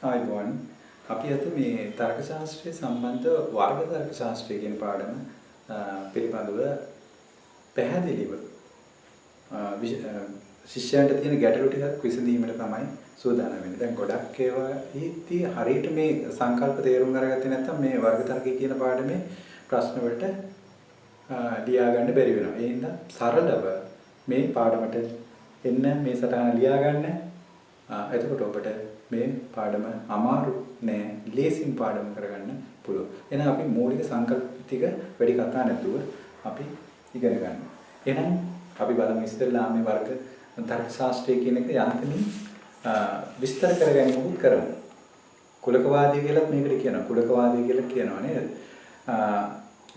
ආයිබෝන් අපි අද මේ තර්ක ශාස්ත්‍රයේ සම්බන්ධ වර්ග තර්ක ශාස්ත්‍රය කියන පාඩම පිළිබඳව පැහැදිලිව ශිෂ්‍යයන්ට තියෙන ගැටලු ටිකක් විසඳීමට තමයි සූදානම් වෙන්නේ. දැන් ගොඩක් ඒවා හිතී හරියට මේ සංකල්ප තේරුම් අරගත්තේ නැත්නම් මේ වර්ග තර්කය කියන පාඩමේ ප්‍රශ්න වලට ලියා ගන්න බැරි වෙනවා. ඒ හින්දා සරලව මේ පාඩමට එන්න මේ සටහන ලියා ගන්න. එතකොට ඔබට මේ පාඩම අමාරු නෑ, ලේසියෙන් පාඩම කරගන්න පුළුවන්. එහෙනම් අපි මූලික සංකල්ප ටික වැඩි කතා නැතුව අපි ඉගෙන ගන්න. එහෙනම් අපි බලමු ඉස්සෙල්ලා මේ වර්ග තර්ක ශාස්ත්‍රය කියන එක යන්තමින් විස්තර කරගැනීමකුත් කරමු. කුලකවාදී කියලාත් මේකට කියනවා. කුලකවාදී කියලා කියනවා නේද?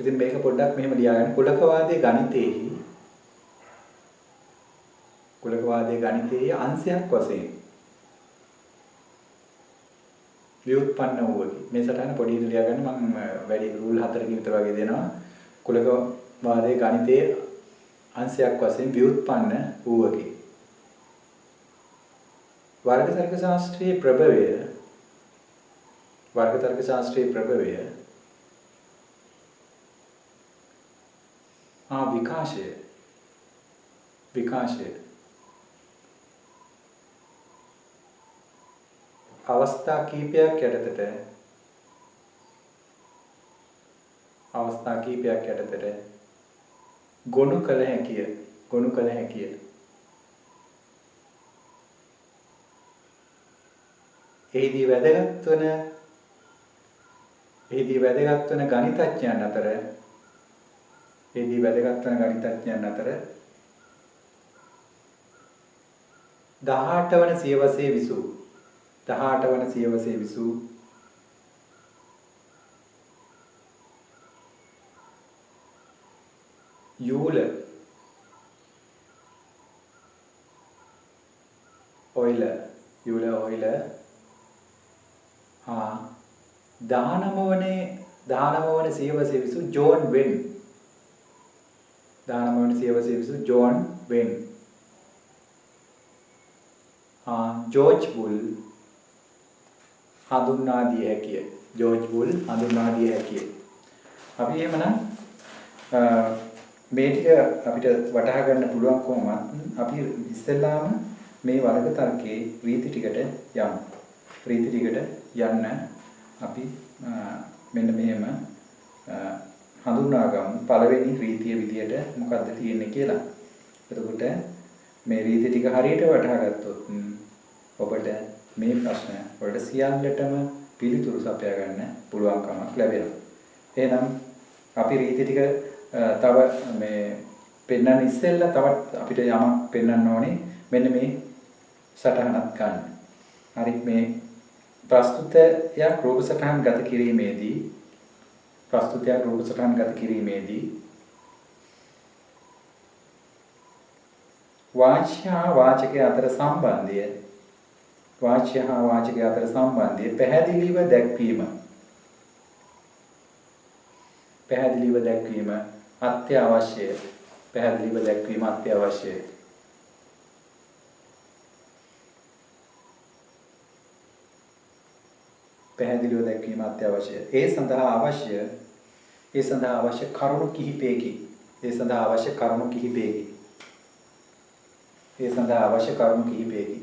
ඉතින් මේක පොඩ්ඩක් මෙහෙම ලියාගන්න. කුලකවාදී ගණිතයේ අංශයක් වශයෙන් ව්‍යුත්පන්න වූවකි. මේ සටහන පොඩි ලියා ගන්න මම වැඩි රූල් 4කින් විතර වගේ දෙනවා. කුලකවාදී ගණිතයේ අංශයක් වශයෙන් ව්‍යුත්පන්න වූවකි. වර්ග තර්ක ශාස්ත්‍රයේ ප්‍රභවය විකාශය අවස්ථා කීපයක් යටතට ගොනු කළ හැකිය. එහිදී වැදගත් වන ගණිතඥයන් අතර 18 වන සියවසේ විසූ යූලර් ඔයිලර් 19 වන සියවසේ විසූ ජෝන් වෙන් ජෝර්ජ් බුල් හඳුන්වා දිය හැකිය. අපි එහෙමනම් මේ ටික අපිට වටහා ගන්න පුළුවන් කොහොමද? අපි ඉස්සෙල්ලාම මේ වර්ග තර්කයේ රීති ටිකට යන්න අපි මෙන්න මෙහෙම හඳුන්වා ගමු. පළවෙනි රීතිය විදියට මොකද්ද තියෙන්නේ කියලා. එතකොට මේ රීති ටික හරියට වටහා ගත්තොත් ඔබට මේ ප්‍රශ්න වලට සියල්ලටම පිළිතුරු සපයා ගන්න පුළුවන්කමක් ලැබෙනවා. එහෙනම් අපි රීති ටික තව මේ පෙන්වන්න ඉස්සෙල්ලා තවත් අපිට යමක් පෙන්වන්න ඕනේ. මෙන්න මේ සටහනක් ගන්න. හරි, මේ ප්‍රස්තුතයක් රූප සටහන් ගත කිරීමේදී වාච්‍ය හා වාචකය අතර සම්බන්ධය පැහැදිලිව දැක්වීම අත්‍යවශ්‍යය. ඒ සඳහා අවශ්‍ය කරුණු කිහිපයකි.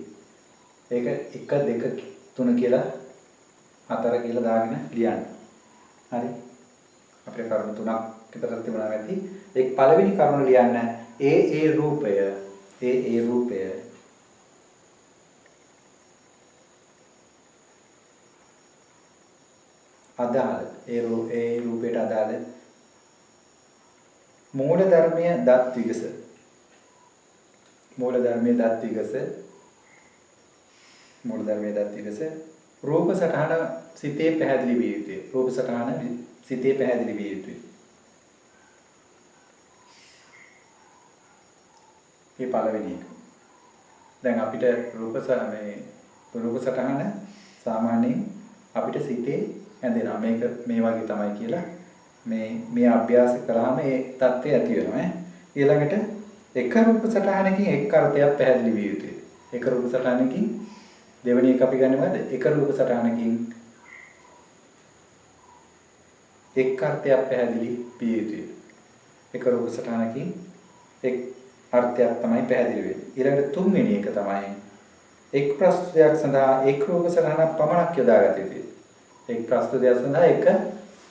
ඒක 1 2 3 කියලා 4 කියලා දාගෙන ලියන්න. හරි. අපේ කරුණු 3ක් විතර තිබුණා ඇති. ඒක පළවෙනි කරුණ ලියන්න. ඒ රූපය අදාළ ඒ රූපයට අදාළ මූල ධර්මයේ දත් විගස රූප සටහන සිතේ පැහැදිලි විය යුතුයි. මේ පළවෙනි එක. දැන් අපිට රූප සටහන සාමාන්‍යයෙන් අපිට සිතේ හැදෙනවා. මේක මේ වගේ තමයි කියලා මේ අභ්‍යාස කරාම ඒ தත්ත්වය ඇති වෙනවා. ඊළඟට එක රූප සටහනකින් එක් අර්ථයක් පැහැදිලි විය යුතුයි. එක රූප සටහනකින් දෙවෙනි එක අපි ගන්නේ මොකද? එක රූප සටහනකින් එක් අර්ථයක් පැහැදිලි විය යුතුයි. එක රූප සටහනකින් එක් අර්ථයක් තමයි පැහැදිලි වෙන්නේ. ඊළඟට තුන්වෙනි එක තමයි එක් ප්‍රස්තුතයක් සඳහා එක් රූප සටහනක් පමණක් යොදාගත යුතුයි. එක් ප්‍රස්තුතයක් සඳහා එක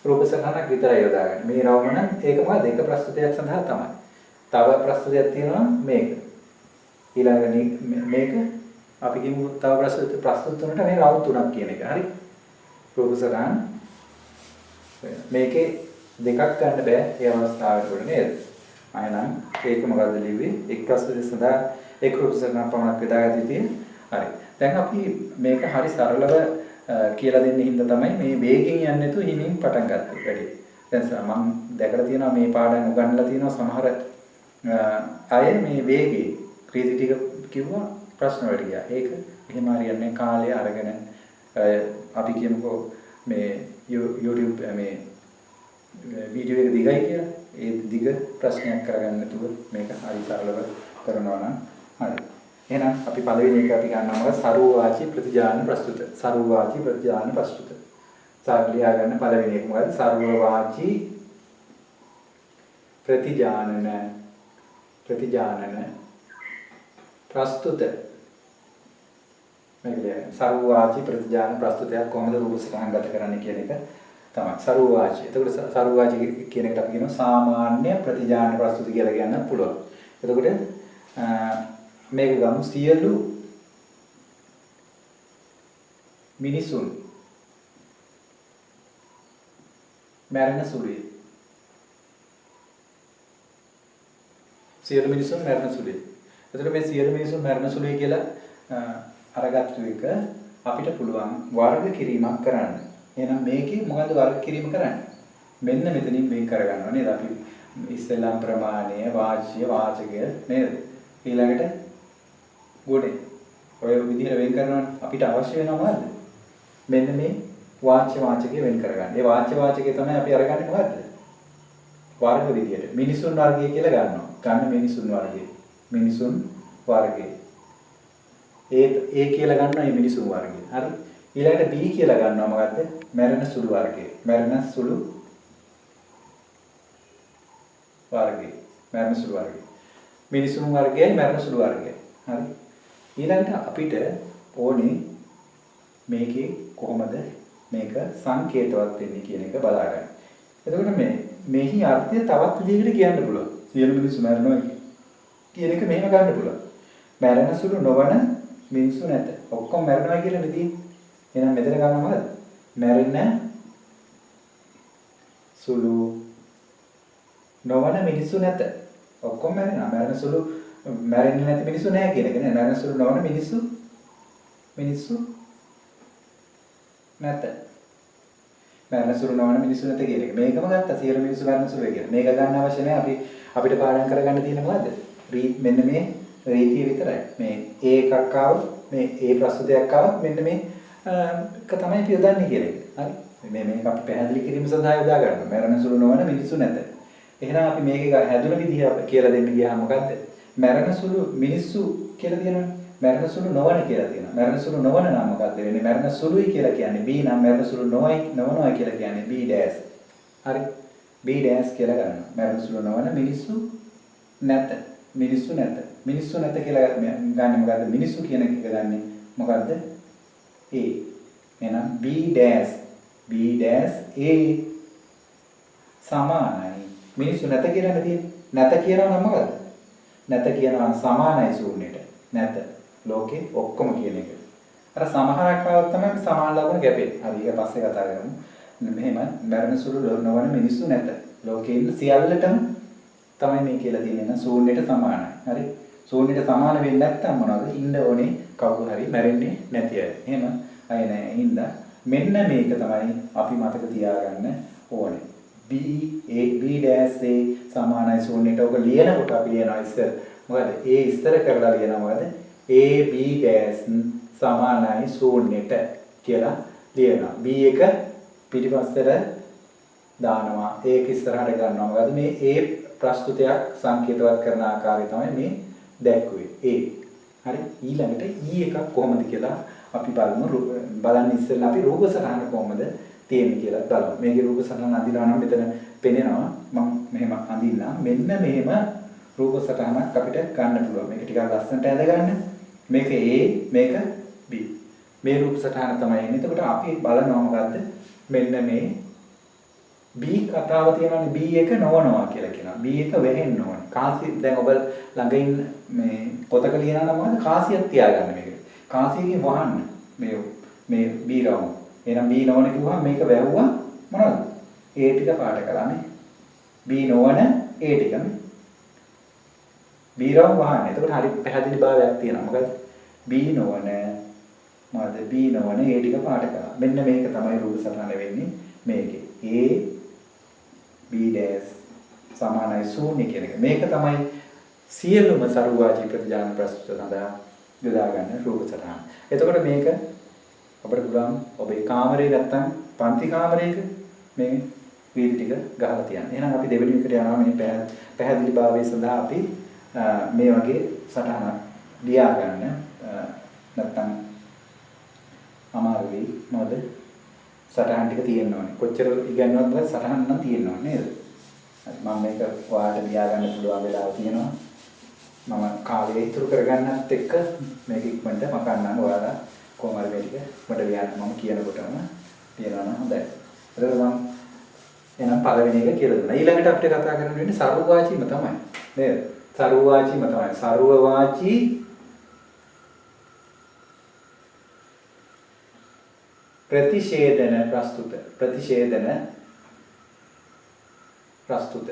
රූප සටහනක් විතරයි යොදාගන්නේ. මේ රවුම නම් ඒක මොකද? එක ප්‍රස්තුතයක් සඳහා තමයි. තව ප්‍රස්තුතයක් තියෙනවා මේක. ඊළඟ මේක අපි කියමු තව ප්‍රස්තුත තුනට මේ රවුම් තුනක් කියන එක. හරි? රූප සටහන් මේකේ දෙකක් ගන්න බෑ ඒ අවස්ථාවට උඩ නේද? අයනම් ඒක මොකද්ද ලිව්වේ? එක් ප්‍රස්තුතයක් සඳහා එක් රූප සටහනක් පමණක් යොදාගත යුතුයි. හරි. දැන් අපි මේක හරි සරලව කියලා දෙන්න හින්දා තමයි මේ වේගෙන් යන්නේ නැතුව හිමින් පටන් ගත්තේ වැඩි. දැන් මම දැකලා තියෙනවා මේ පාඩම් උගන්වලා තියෙනවා සමහර අය මේ වේගේ ක්‍රීති ටික කිව්වා ප්‍රශ්න වලට ගියා. ඒක එහෙම හරියන්නේ කාලය අරගෙන අපි කියමුකෝ මේ YouTube මේ වීඩියෝ එක දිගයි කියලා. ඒ දිග ප්‍රශ්නයක් කරගන්න නැතුව මේක හරි සරලව කරනවා නම් හරි. එහෙනම් අපි පළවෙනි එක අපි ගන්නවා සරුවාචි ප්‍රතිජාන ප්‍රස්තුත. සරුවාචි ප්‍රතිජාන ප්‍රස්තුත. සාකලියා ගන්න පළවෙනි එක මොකද? සරුවාචි ප්‍රතිජානන ප්‍රස්තුත. මේක කියන්නේ සරුවාචි ප්‍රතිජාන ප්‍රස්තුතයක් කොහොමද රූප සටහන් ගත කරන්නේ කියන එක තමයි. සරුවාචි. එතකොට සරුවාචි කියන එකට අපි කියනවා සාමාන්‍ය ප්‍රතිජාන ප්‍රස්තුත කියලා කියන්න පුළුවන්. එතකොට මේක ගමු සියලු මිනිසුන් මරණ සුළුයි. සියලු මිනිසුන් මරණ සුළුයි. එතකොට මේ සියලු මිනිසුන් මරණ සුළුයි කියලා අරගත්තු එක අපිට පුළුවන් වර්ග කිරීමක් කරන්න. එහෙනම් මේකේ මොකද්ද වර්ග කිරීම කරන්නේ? මෙන්න මෙතනින් වෙන් කරගන්නවා නේද? අපි ඉස්සෙල්ලාම ප්‍රමාණය, වාච්‍ය, වාචකය නේද? ඊළඟට ගොඩේ ඔය විදිහට වෙන් කරනවා අපිට අවශ්‍ය වෙනවා මොකද්ද? මෙන්න මේ වාච්‍ය වාචකේ වෙන් කරගන්න. ඒ වාච්‍ය වාචකේ තමයි අපි අරගන්නේ මොකද්ද? වර්ග විදියට. මිනිසුන් වර්ගය කියලා ගන්නවා. ගන්න මිනිසුන් වර්ගය. මිනිසුන් වර්ගය. ඒ කියලා ගන්නවා මේ මිනිසුන් වර්ගය. හරි? ඊළඟට B කියලා ගන්නවා මොකද්ද? මරණ සුළු වර්ගය. මරණ සුළු වර්ගය. මරණ සුළු වර්ගය. මිනිසුන් වර්ගයයි මරණ සුළු වර්ගයයි. හරි? ඊළඟට අපිට ඕනේ මේකේ කොහොමද මේක සංකේතවත් වෙන්නේ කියන එක බලාගන්න. එතකොට මෙහි අර්ථය තවත් විදිහකට කියන්න පුළුවන්. සියලු මිනිස්සු මරනවා කියන එක මෙහෙම ගන්න පුළුවන්. මරණ සුළු නොවන මිනිස්සු නැත. ඔක්කොම මරනවා කියලා නෙදී. එහෙනම් මෙතන ගන්න මොකද? මරණ සුළු නොවන මිනිස්සු නැත. ඔක්කොම මරනවා. මරණ සුළු මැරෙන්නේ නැති මිනිස්සු නැහැ කියන එක නේ. මරණ සුළු නොවන මිනිස්සු නැත. මරණ සුළු නොවන මිනිස්සු නැත කියන එක. මේකම ගත්තා සියලු මිනිස්සු මරණ සුළුයි කියලා. මේක ගන්න අවශ්‍ය නැහැ. අපිට පාඩම් කරගන්න තියෙන මොකද්ද? මෙන්න මේ රීතිය විතරයි. මේ එකක් ආවොත් මේ ප්‍රස්තුතයක් ආවොත් මෙන්න මේ එක තමයි අපි යොදන්නේ කියන එක. හරි? මේක අපි පැහැදිලි කිරීම සඳහා යොදා ගන්නවා. මරණ සුළු නොවන මිනිස්සු නැත. එහෙනම් අපි මේක හැදුන විදිහ කියලා දෙන්න ගියාම මොකද්ද? මරණ සුළු මිනිස්සු කියලා තියෙනවනේ. මරණ සුළු නොවන කියලා තියෙනවා. මරණ සුළු නොවන නම් මොකද්ද වෙන්නේ? මරණ සුළුයි කියලා කියන්නේ B නම් මරණ සුළු නොවනවා කියලා කියන්නේ B dash. හරි? B dash කියලා ගන්නවා. මරණ සුළු නොවන මිනිස්සු නැත. මිනිස්සු නැත. මිනිස්සු නැත කියලා ගන්න මොකද්ද? මිනිස්සු කියන එක ගන්නේ මොකද්ද? A. එහෙනම් B dash A සමානයි. මිනිස්සු නැත කියලා තියෙන්නේ. නැත කියනවා නම් මොකද්ද? නැත කියනවා සමානයි ශූන්‍යයට. නැත. ලෝකේ ඔක්කොම කියන එක. අර සමහරක් ආවොත් තමයි සමාන ලකුණ ගැපෙන්නේ. හරි ඒක පස්සේ කතා කරමු. මෙහෙම මරණ සුළු නොවන මිනිස්සු නැත. ලෝකේ ඉන්න සියල්ලටම තමයි මේ කියලා තියෙන්නේ ශූන්‍යයට සමානයි. හරි? ශූන්‍යයට සමාන වෙන්නේ නැත්නම් මොනවද? ඉන්න ඕනේ කවුරු හරි මැරෙන්නේ නැති අය. එහෙම අය නැහැ. හින්දා මෙන්න මේක තමයි අපි මතක තියාගන්න ඕනේ. B dash A සමානයි ශූන්‍යයට. ඔක ලියනකොට අපි ලියනවා ඉස්සර. මොකද A ඉස්සර කරලා ලියනවා මොකද? A B dash සමානයි ශූන්‍යයට කියලා ලියනවා. B එක පිටිපස්සට දානවා. ඒක ඉස්සරහට ගන්නවා. මොකද මේ A ප්‍රස්තුතයක් සංකේතවත් කරන ආකාරය තමයි මේ දැක්ුවේ. A. හරි? ඊළඟට E එකක් කොහොමද කියලා අපි බලන්න ඉස්සෙල්ලා අපි රූප සටහන කොහොමද තියෙන්නේ කියලා බලමු. මේකේ රූප සටහන අඳිනවා නම් මෙතන පෙනෙනවා. මම මෙහෙම අඳින්නම්. මෙන්න මෙහෙම රූප සටහනක් අපිට ගන්න පුළුවන්. මේක ටිකක් ලස්සනට ඇඳ ගන්න. මේක A, මේක B. මේ රූප සටහන තමයි එන්නේ. එතකොට අපි බලනවා මොකද්ද? මෙන්න මේ B කතාව තියෙනවානේ B එක නොවනවා කියලා කියනවා. B එක වෙහෙන්න ඕනේ. කාසිය දැන් ඔබ ළඟ ඉන්න මේ පොතක ලියනවා නම් මොකද කාසියක් තියාගන්න මේකට. කාසියකින් වහන්න මේ B රවුම. එහෙනම් B නොවන කිව්වම මේක වැහුවා මොනවද? A ටික පාට කළානේ. B නොවන A ටිකනේ. B රවුම වහන්න. එතකොට හරි පැහැදිලි භාවයක් තියෙනවා. මොකද B නොවන මොකද B නොවන A ටික පාට කළා. මෙන්න මේක තමයි රූප සටහන වෙන්නේ මේකේ. A B dash සමානයි ශූන්‍ය කියන එක. මේක තමයි සියලුම සරුවාචී ප්‍රතිජාන ප්‍රස්තුත සඳහා යොදා ගන්න රූප සටහන. එතකොට මේක අපිට පුළුවන් ඔබේ කාමරේ නැත්තම් පන්ති කාමරයක මේ වීදි ටික ගහලා තියන්න. එහෙනම් අපි දෙවෙනි එකට යනවා මේ පැහැදිලිභාවය සඳහා අපි මේ වගේ සටහනක් ලියා ගන්න නැත්තම් අමාරුයි මොකද සටහන් ටික තියෙන්න ඕනේ. කොච්චර ඉගෙනුවත් බෑ සටහන් නම් තියෙන්න ඕනේ නේද? හරි මම මේක ඔයාලට ලියා ගන්න පුළුවන් වෙලාව තියෙනවා. මම කාලය ඉතුරු කරගන්නත් එක්ක මේක ඉක්මනට මකන්නම් ඔයාලා කොහොම හරි මේ ටික මට ලියන්න මම කියනකොටම ලියනවා නම් හොඳයි. ඒකට මම එහෙනම් පළවෙනි එක කියලා දුන්නා. ඊළඟට අපිට කතා කරන්න වෙන්නේ සරුවාචීම තමයි. නේද? සරුවාචීම තමයි. සරුවාචී प्रतिषेधन प्रस्तुत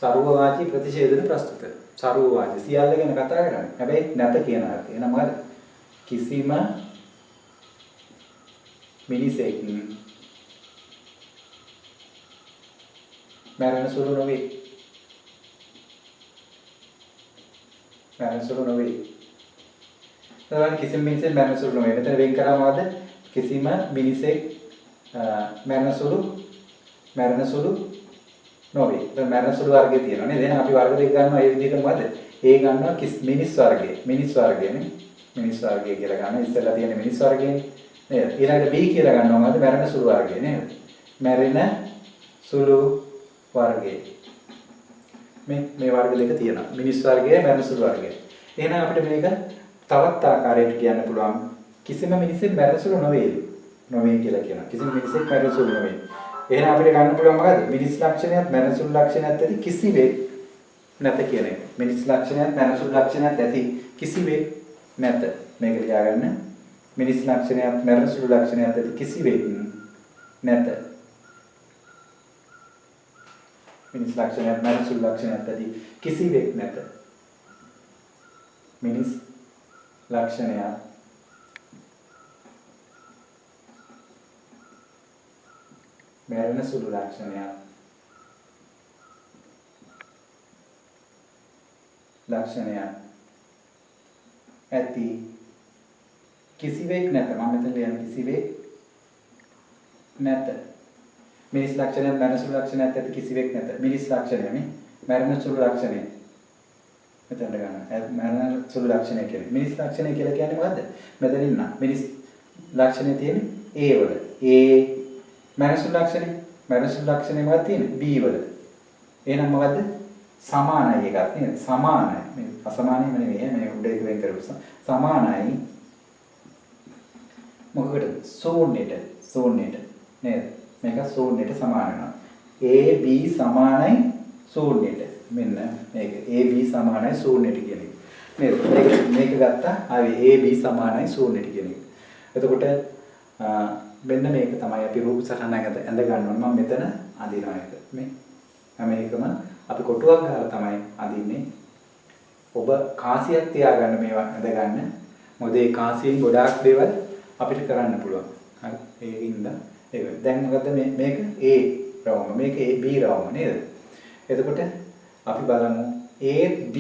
සරුවවාචී ප්‍රතිෂේධන ප්‍රස්තුත සරුවවාචී සියල්ල ගැන කතා කරන්නේ හැබැයි නැත කියන අර්ථය එහෙනම් මොකද කිසිම මිනිසෙක් මරණ සුළු නොවේ කිසිම මිනිසෙක් මරණ සුළු නොවේ. මෙතන වෙන් කරා මොකද? කිසිම මිනිසෙක් මරණ සුළු නොවේ. දැන් මරණ සුළු වර්ගය තියෙනවා නේද? එහෙනම් අපි වර්ග දෙක ගන්නවා ඒ විදිහට මොකද? A ගන්නවා මිනිස් වර්ගය. මිනිස් වර්ගයනේ. මිනිස් වර්ගය කියලා ගන්න. ඉස්සෙල්ලා තියෙන මිනිස් වර්ගයනේ. නේද? ඊළඟට B කියලා ගන්නවා මොකද? මරණ සුළු වර්ගය නේද? මරණ සුළු වර්ගය. මේ වර්ග දෙක තියෙනවා. මිනිස් වර්ගය, මරණ සුළු වර්ගය. එහෙනම් අපිට මේක තවත් ආකාරයකට කියන්න පුළුවන් කිසිම මිනිසෙක් මැරෙසුළු නොවේ කියලා කියනවා. කිසිම මිනිසෙක් මැරෙසුළු නොවේ. එහෙනම් අපිට ගන්න පුළුවන් මොකද්ද? මිනිස් ලක්ෂණයත් මැරෙසුළු ලක්ෂණයත් ඇති කිසිවෙක් නැත කියන එක. මිනිස් ලක්ෂණයත් මැරෙසුළු ලක්ෂණයත් ඇති කිසිවෙක් නැත. මේක ලියාගන්න. මිනිස් ලක්ෂණයත් මැරෙසුළු ලක්ෂණයත් ඇති කිසිවෙක් නැත. මිනිස් ලක්ෂණයත් මැරෙසුළු ලක්ෂණයත් ඇති කිසිවෙක් නැත. මිනිස් ලක්ෂණය මරණ සුළු ලක්ෂණය ඇති කිසිවෙක් නැත. මම මෙතන ලියන කිසිවෙක් නැත. මිනිස් ලක්ෂණය මරණ සුළු ලක්ෂණයත් ඇති කිසිවෙක් නැත. මිනිස් ලක්ෂණයනේ මරණ සුළු ලක්ෂණය මෙතන ගන්න. මරණ සුළු ලක්ෂණය කියන්නේ මිනිස් ලක්ෂණය කියලා කියන්නේ මොකද්ද? මෙතන ඉන්න මිනිස් ලක්ෂණය තියෙන්නේ A වල. A මරණ සුළු ලක්ෂණය මොකක්ද තියෙන්නේ? B වල. එහෙනම් මොකද්ද? සමානයි එකක් නේද? සමානයි. මේ අසමානයිම නෙවෙයි. මේ උඩ එක වෙන් කරපු සමානයි. මොකකටද? ශූන්‍යයට නේද? මේක ශූන්‍යයට සමාන වෙනවා. A B සමානයි ශූන්‍යයට. මෙන්න මේක AB සමානයි ශූන්‍යයට කියන එක. නේද? මේක ගත්තා. ආවේ AB සමානයි ශූන්‍යයට කියන එක. එතකොට මෙන්න මේක තමයි අපි රූප සටහන ඇඳ ගන්න ඕනේ. මම මෙතන අඳිනවා එක. මේ හැම එකම අපි කොටුවක් ගහලා තමයි අඳින්නේ. ඔබ කාසියක් තියාගන්න මේවා ඇඳ ගන්න. මොකද ඒ කාසියෙන් ගොඩාක් දේවල් අපිට කරන්න පුළුවන්. හරි. ඒකින්ද ඒක. දැන් මොකද මේක A රවුම. මේක B රවුම නේද? එතකොට අපි බලමු A B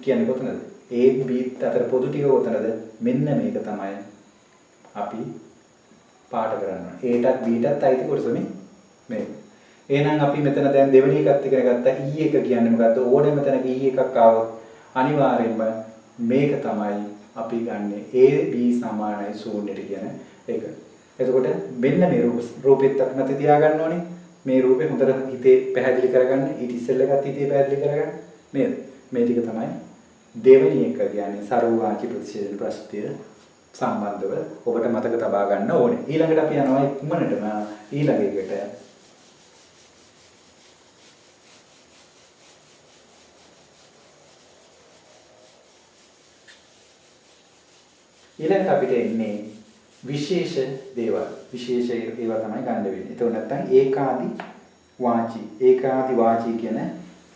කියන්නේ කොතනද? A B අතර පොදු ටික කොතනද? මෙන්න මේක තමයි අපි පාඩ කරනවා. Aටත් Bටත් අයිති කොටස මේක. එහෙනම් අපි මෙතන දැන් දෙවෙනි එකත් ඉගෙන ගත්තා. E එක කියන්නේ මොකද්ද? ඕනෙම තැනක E එකක් ආවොත් අනිවාර්යෙන්ම මේක තමයි අපි ගන්න A B සමානයි ශූන්‍යයට කියන එක. එතකොට මෙන්න මේ රූපෙත් අපි මත තියාගන්න ඕනේ. මේ රූපේ හොඳට හිතේ පැහැදිලි කරගන්න. ඊට ඉස්සෙල්ලා ගත්ත හිතේ පැහැදිලි කරගන්න. නේද? මේ ටික තමයි දෙවෙනි එක කියන්නේ සරුවාචි ප්‍රතිශේධන ප්‍රශ්නය සම්බන්ධව ඔබට මතක තබා ගන්න ඕනේ. ඊළඟට අපි යනවා ඉක්මනටම ඊළඟ එකට. ඊළඟට අපිට එන්නේ විශේෂ දේවල්. විශේෂ ඒවා තමයි ගන්න වෙන්නේ. ඒක නැත්තම් ඒකාදි වාචී. ඒකාදි වාචී කියන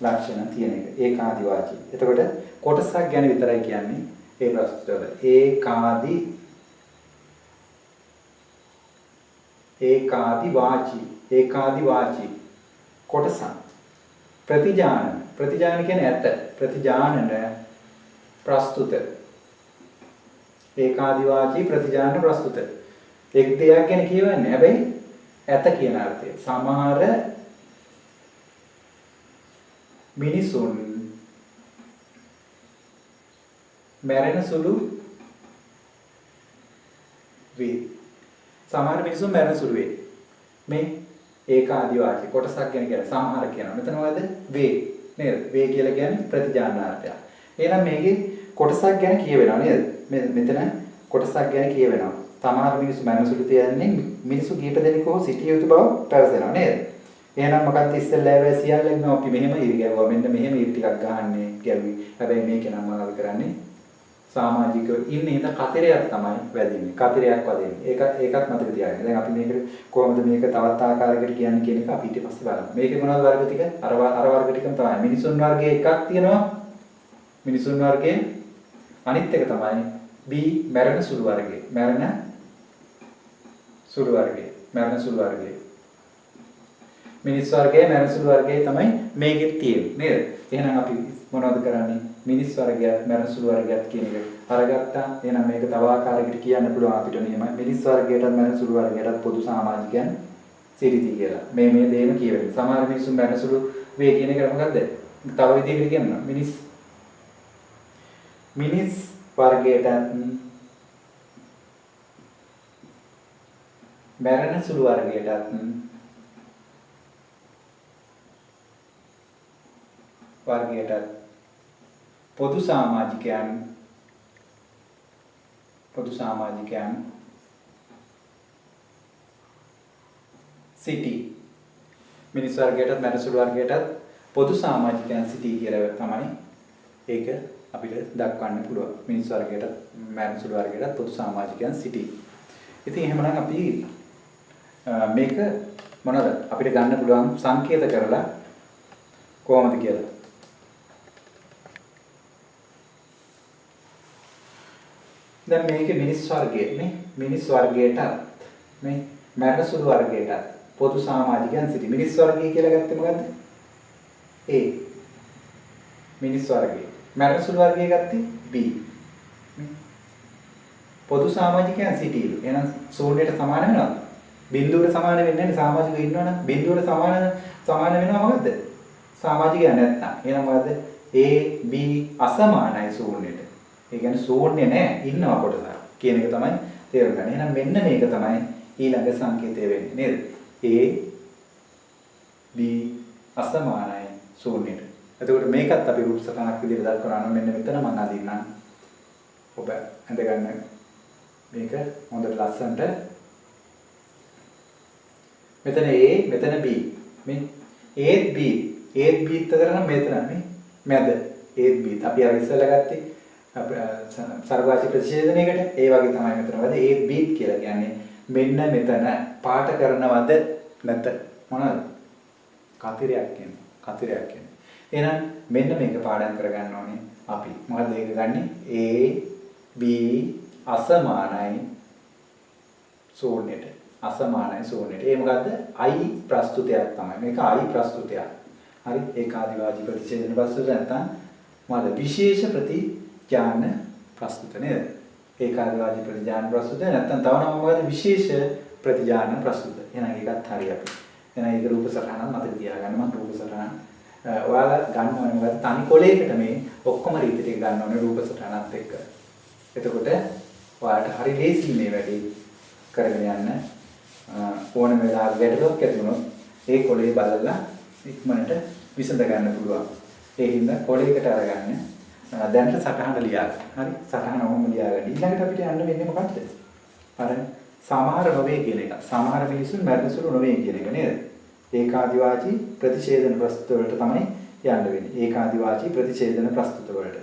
ලක්ෂණ තියෙන එක. ඒකාදි වාචී. එතකොට කොටසක් ගැන විතරයි කියන්නේ ඒ ප්‍රශ්නවල. ඒකාදි වාචී කොටසක්. ප්‍රතිජාන කියන්නේ ඇත්ත. ප්‍රතිජානන ප්‍රස්තුත. ඒකාදි වාචී ප්‍රතිජාන ප්‍රස්තුත. එක් දෙයක් ගැන කියවන්නේ. හැබැයි ඇත කියන අර්ථය. සමහර මිනිසුන් මැරෙන සුළු වේ. සමහර මිනිසුන් මැරෙන සුළු වේ. මේ ඒකාදි වාචී කොටසක් ගැන කියන්නේ සමහර කියනවා. මෙතන මොකද? වේ. නේද? වේ කියලා කියන්නේ ප්‍රතිජානාර්ථය. එහෙනම් මේකේ කොටසක් ගැන කියවෙනවා නේද? මෙතන කොටසක් ගැන කියවෙනවා. සමහර මිනිස්සු මැරෙන සුළු තියන්නේ මිනිස්සු කීප දෙනෙකෝ සිටිය යුතු බව පැවසෙනවා නේද? එහෙනම් මොකක්ද ඉස්සෙල්ලා වෙයි සියල්ලම අපි මෙහෙම ඉරි ගැවුවා. මෙන්න මෙහෙම ඉරි ටිකක් ගහන්නේ ගැව්වි. හැබැයි මේක නම් මොනවද කරන්නේ? සමාජිකව ඉන්නේ ඉත කතරයක් තමයි වැදින්නේ. කතරයක් වදින්නේ. ඒකත් මතක තියාගන්න. දැන් අපි මේක කොහොමද මේක තවත් ආකාරයකට කියන්නේ කියන එක අපි ඊට පස්සේ බලමු. මේකේ මොනවද වර්ග ටික? අර වර්ග ටිකම තමයි. මිනිසුන් වර්ගයේ එකක් තියෙනවා. මිනිසුන් වර්ගයේ අනිත් එක තමයි B මරණ සුළු වර්ගය. මරණ සුළු වර්ගය. මිනිස් වර්ගයේ මරණ සුළු වර්ගයේ තමයි මේකෙත් තියෙන්නේ. නේද? එහෙනම් අපි මොනවද කරන්නේ? මිනිස් වර්ගයත් මරණ සුළු වර්ගයත් කියන එක අරගත්තා. එහෙනම් මේක තව ආකාරයකට කියන්න පුළුවන් අපිට මෙහෙමයි. මිනිස් වර්ගයටත් මරණ සුළු වර්ගයටත් පොදු සමාජිකයන් සිරිති කියලා. මේ දේම කියවෙන්නේ. සමහර මිනිසුන් මරණ සුළු වේ කියන එක මොකද්ද? තව විදිහකට කියනවා. මිනිස් වර්ගයටත් මරණ සුළු වර්ගයටත් පොදු සමාජිකයන් සිටි. මිනිස් වර්ගයටත් මරණ සුළු වර්ගයටත් පොදු සමාජිකයන් සිටි කියලා තමයි ඒක අපිට දක්වන්න පුළුවන්. මිනිස් වර්ගයටත් මරණ සුළු වර්ගයටත් පොදු සමාජිකයන් සිටි. ඉතින් එහෙමනම් අපි මේක මොනවද අපිට ගන්න පුළුවන් සංකේත කරලා කොහොමද කියලා. දැන් මේකේ මිනිස් වර්ගයටත් මේ මරණ සුළු වර්ගයටත් පොදු සමාජිකයන් සිටි. මිනිස් වර්ගය කියලා ගත්තේ මොකද්ද? A. මිනිස් වර්ගය. මරණ සුළු වර්ගය ගත්තේ B. පොදු සමාජිකයන් සිටිලු. එහෙනම් ශූන්‍යයට සමාන වෙනවද? බිඳුවට සමාන වෙන්නේ නැහැ. සමාජිකව ඉන්නවනම් බිඳුවට සමාන වෙනවා මොකද්ද? සමාජිකයන් නැත්තම්. එහෙනම් මොකද්ද? A B අසමානයි ශූන්‍යයට. ඒ කියන්නේ ශූන්‍ය නැහැ ඉන්නවා කොටසක් කියන එක තමයි තේරුම් ගන්න. එහෙනම් මෙන්න මේක තමයි ඊළඟ සංකේතය වෙන්නේ නේද? A B අසමානයි ශූන්‍යයට. එතකොට මේකත් අපි රූප සටහනක් විදිහට දක්වනවා නම් මෙන්න මෙතන මම අදින්නම්. ඔබ ඇඳගන්න මේක හොඳට ලස්සනට. මෙතන A මෙතන B. මේ A B අතර නම් මෙතන මේ මැද A B අපි අර ඉස්සෙල්ලා ගත්තේ සර්වාචි ප්‍රතිශේධනයකට ඒ වගේ තමයි මෙතන වද A B කියලා කියන්නේ මෙන්න මෙතන පාට කරනවද නැත මොනවද කතරයක් කියන්නේ එහෙනම් මෙන්න මේක පාඩම් කරගන්න ඕනේ අපි මොකද ඒක ගන්නෙ A B අසමානයි ශූන්‍යයට ඒ මොකද්ද I ප්‍රස්තුතයක් තමයි මේක I ප්‍රස්තුතයක් හරි ඒකාදිවාචී ප්‍රතිශේධන ප්‍රස්තුත නැත්නම් මොකද විශේෂ ප්‍රතිජාන ප්‍රස්තුත නේද ඒකාදිවාචී ප්‍රතිජාන ප්‍රස්තුත නැත්නම් තව නම මොකද විශේෂ ප්‍රතිජාන ප්‍රස්තුත එහෙනම් ඒකත් හරි අපි එහෙනම් ඒක රූප සටහනක් මතක තියාගන්න මම රූප සටහන ඔයාලා ගන්න ඕනේ මොකද තනි කොලයකට මේ ඔක්කොම රීති ටික ගන්න ඕනේ රූප සටහනත් එක්ක. එතකොට ඔයාලට හරි ලේසි මේ වැඩේ කරගෙන යන්න. ඕනම වෙලාවක ගැටලුවක් ඇති වුණොත් ඒ කොලේ බලලා ඉක්මනට විසඳ ගන්න පුළුවන්. ඒ හින්දා කොලයකට අරගන්න. දැන්ට සටහන ලියා ගන්න. හරි? සටහන ඔහොම ලියා ගන්න. ඊළඟට අපිට යන්න වෙන්නේ මොකක්ද? අර සමහර නොවේ කියන එක. සමහර මිනිසුන් මරණසුරු නොවේ කියන එක නේද? ඒකාදිවාචී ප්‍රතිඡේදන ප්‍රස්තුත වලට තමයි යන්න වෙන්නේ. ඒකාදිවාචී ප්‍රතිඡේදන ප්‍රස්තුත වලට.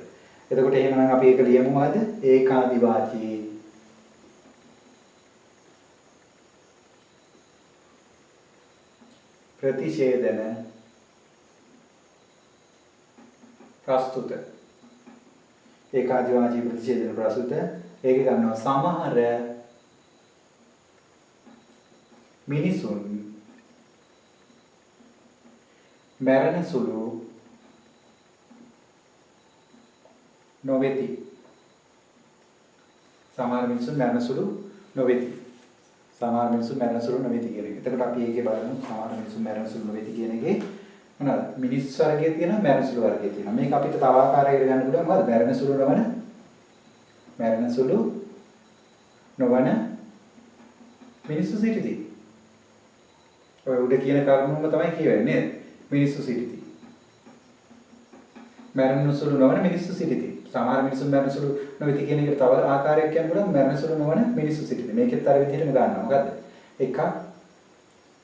එතකොට එහෙනම් අපි ඒක ලියමු මොකද? ඒකාදිවාචී ප්‍රතිඡේදන ප්‍රස්තුත. ඒකාදිවාචී ප්‍රතිඡේදන ප්‍රස්තුත. ඒක ගන්නවා සමහර මිනිසුන් මරණ සුළු නොවේති. සමහර මිනිසුන් මරණ සුළු නොවේති. සමහර මිනිසුන් මරණ සුළු නොවේති කියන එක. එතකොට අපි ඒකේ බලමු සමහර මිනිසුන් මරණ සුළු නොවේති කියන එකේ මොනවද? මිනිස් වර්ගය තියෙනවා මරණ සුළු වර්ගය තියෙනවා. මේක අපිට තව ආකාරයකට ගන්න පුළුවන් මොකද? මරණ සුළු නොවන මිනිස්සු සිටිති. ඔය උඩ කියන කරුණුම තමයි කියවෙන්නේ නේද? මිනිස්සු සිටිති. මරණ සුළු නොවන මිනිස්සු සිටිති. සමහර මිනිසුන් මරණ සුළු නොවේති කියන එකට තව ආකාරයක් කියන්න පුළුවන් මරණ සුළු නොවන මිනිස්සු සිටිති. මේකෙත් අර විදිහටම ගන්නවා. මොකද්ද? එකක්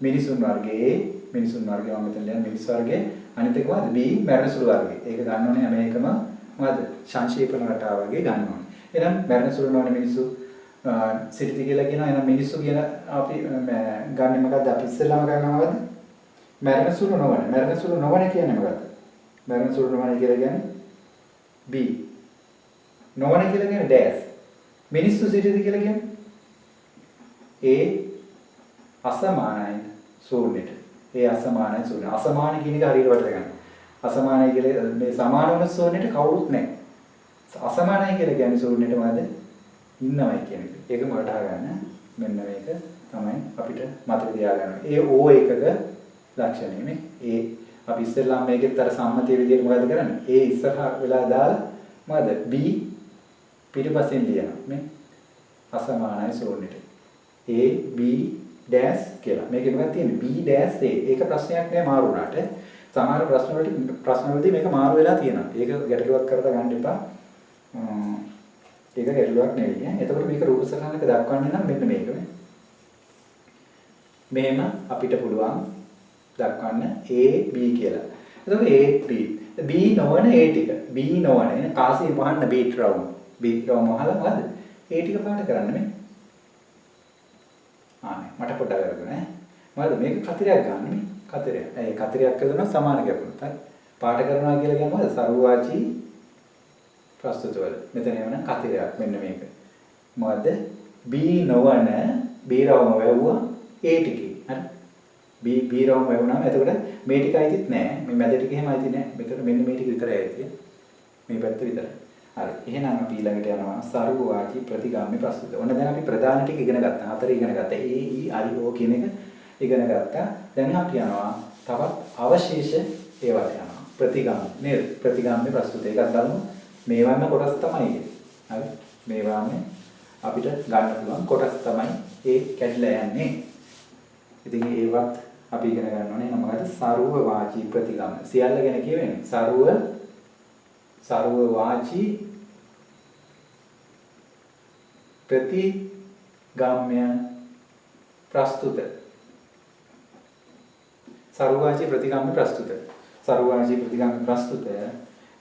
මිනිසුන් වර්ගයේ මිනිසුන් වර්ගය මම මෙතන ලියන මිනිස් වර්ගයේ අනිත් එක මොකද්ද? B මරණ සුළු වර්ගය. ඒක ගන්න ඕනේ හැම එකම මොකද්ද? සංක්ෂේපන රටාව වගේ ගන්න ඕනේ. එහෙනම් මරණ සුළු නොවන මිනිස්සු සිටිති කියලා කියනවා. එහෙනම් මිනිස්සු කියන අපි ගන්නේ මොකද්ද? අපි ඉස්සෙල්ලාම ගන්නවා මොකද්ද? මරණ සුළු නොවන. මරණ සුළු නොවන කියන්නේ මොකද්ද? මරණ සුළු නොවන කියලා කියන්නේ B. නොවන කියලා කියන්නේ dash. මිනිස්සු සිටිති කියලා කියන්නේ A අසමානයි ශූන්‍යයට. A අසමානයි ශූන්‍ය. අසමාන කියන එක හරියට වටද ගන්න. අසමානයි කියලා මේ සමාන වන ශූන්‍යයට කවුරුත් නැහැ. අසමානයි කියලා කියන්නේ ශූන්‍යයට මොකද? ඉන්නවයි කියන එක. ඒකම වටහා ගන්න. මෙන්න මේක තමයි අපිට මතක තියාගන්න. ඒ O එකක ලක්ෂණය මේ. ඒ අපි ඉස්සෙල්ලාම මේකෙත් අර සම්මතිය විදිහට මොකද කරන්නේ? ඒ ඉස්සරහා වෙලා දාලා මොකද? B පිටිපස්සෙන් ලියනවා. මේ අසමානයි ශූන්‍යයට. A B dash කියලා. මේකේ මොකක්ද තියෙන්නේ? B dash A. ඒක ප්‍රශ්නයක් නෑ මාරු වුණාට. සමහර ප්‍රශ්නවලදී මේක මාරු වෙලා තියෙනවා. ඒක ගැටලුවක් කරලා ගන්න එපා. ඒක ගැටලුවක් නෙවෙයි. එතකොට මේක රූප සටහනක දක්වන්නේ නම් මෙන්න මේක නේ. මෙහෙම අපිට පුළුවන් දක්වන්න A B කියලා. එතකොට A B. B නොවන A ටික. B නොවන එන කාසිය වහන්න beat round. beat round වහලා මොකද? A ටික පාට කරන්න මේ. මට පොඩ්ඩක් අරගෙන ඈ. මොකද මේක කතරයක් ගන්න මේ. කතරයක්. ඒ කතරයක් කරනවා සමාන ගැපුණත්. හරි. පාට කරනවා කියලා කියන්නේ මොකද? සරුවාචී ප්‍රස්තුත වල. මෙතන එවන කතරයක් මෙන්න මේක. මොකද? B නොවන B රවම වැවුවා A ටිකේ. හරි. B රවම වැවුනාම එතකොට මේ ටික අයිතිත් නෑ. මේ මැද ටික එහෙම අයිති නෑ. මෙතන මෙන්න මේ ටික විතරයි අයිති. මේ පැත්ත විතරයි. හරි. එහෙනම් අපි ඊළඟට යනවා සරුවාචී ප්‍රතිගාමී ප්‍රස්තුත. ඔන්න දැන් අපි ප්‍රධාන ටික ඉගෙන ගත්තා. හතර ඉගෙන ගත්තා. A E I O කියන එක ඉගෙන ගත්තා. දැන් අපි යනවා තවත් අවශේෂ ඒවාට යනවා. ප්‍රතිගාමී නේද? ප්‍රතිගාමී ප්‍රස්තුත. ඒකත් බලමු. මේවන්න කොටස් තමයි. හරි. මේවාම අපිට ගන්න පුළුවන් කොටස් තමයි ඒ කැඩලා යන්නේ. ඉතින් ඒවත් අපි ඉගෙන ගන්න ඕනේ. මොකද සරුව වාචී ප්‍රතිගාමී. සියල්ල ගැන කියවෙන්නේ. සරුව වාචී ප්‍රතිගාම්‍ය ප්‍රස්තුත. සරුවාචී ප්‍රතිගාම්‍ය ප්‍රස්තුත. සරුවාචී ප්‍රතිගාම්‍ය ප්‍රස්තුත.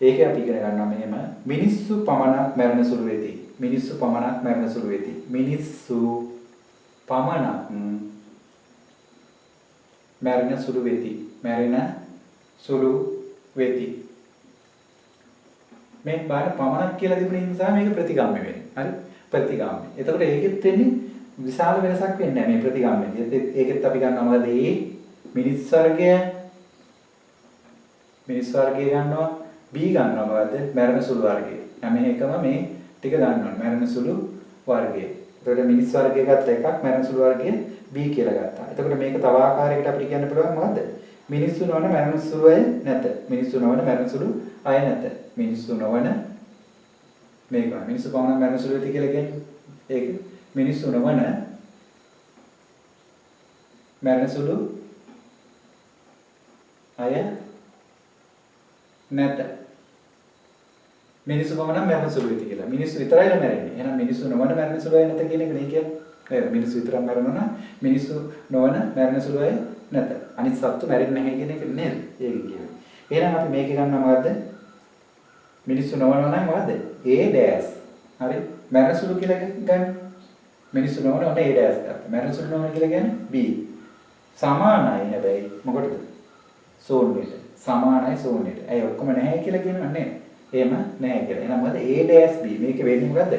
ඒක අපි ඉගෙන ගන්නවා මෙහෙම. මිනිස්සු පමණක් මරණ සුළු වෙති. මිනිස්සු පමණක් මරණ සුළු වෙති. මිනිස්සු පමණක් මරණ සුළු වෙති. මරණ සුළු වෙති. මේ බාහිර පමණක් කියලා තිබුණ නිසා මේක ප්‍රතිගාම්‍ය වෙන්නේ. හරි? ප්‍රතිගාමී. එතකොට ඒකෙත් වෙන්නේ විශාල වෙනසක් වෙන්නේ නැහැ මේ ප්‍රතිගාමීදී. ඒකෙත් අපි ගන්නවා මොකද? ඒ මිනිස් වර්ගය ගන්නවා B ගන්නවා මොකද? මරණ සුළු වර්ගය. හැම එකම මේ ටික ගන්නවා. මරණ සුළු වර්ගය. එතකොට මිනිස් වර්ගය ගත්ත එකක් මරණ සුළු වර්ගය B කියලා ගත්තා. එතකොට මේක තව ආකාරයකට අපිට කියන්න පුළුවන් මොකද්ද? මිනිස්සු නොවන මරණ සුළු අය නැත. මිනිස්සු නොවන මරණ සුළු අය නැත. මිනිස්සු නොවන මේක මිනිස්සු පමණ මරණ සුළු ඇති කියලා කියන්නේ. ඒක මිනිස්සු නොවන මරණ සුළු අය නැත. මිනිස්සු පමණ මරණ සුළු ඇති කියලා. මිනිස්සු විතරයි මැරෙන්නේ. එහෙනම් මිනිස්සු නොවන මරණ සුළු අය නැත කියන එක නේ කියන්නේ. නේද? මිනිස්සු විතරක් මැරෙනවා නම් මිනිස්සු නොවන මරණ සුළු අය නැත. අනිත් සත්තු මැරෙන්නේ නැහැ කියන එක නේද? ඒක කියන්නේ. එහෙනම් අපි මේක ගන්නවා මොකද්ද? මිනිස්සු නොවනවා නම් මොකද්ද? A dash. හරි. මරණ සුළු කියලා ගන්න. මිනිස්සු නොවන ඔන්න A dash ගත්තා. මරණ සුළු නොවන කියලා කියන්නේ B. සමානයි හැබැයි මොකටද? ශූන්‍යයට. සමානයි ශූන්‍යයට. ඇයි ඔක්කොම නැහැ කියලා කියනවා නේද? එහෙම නැහැ කියලා. එහෙනම් මොකද A dash B මේක වෙන්නේ මොකද්ද?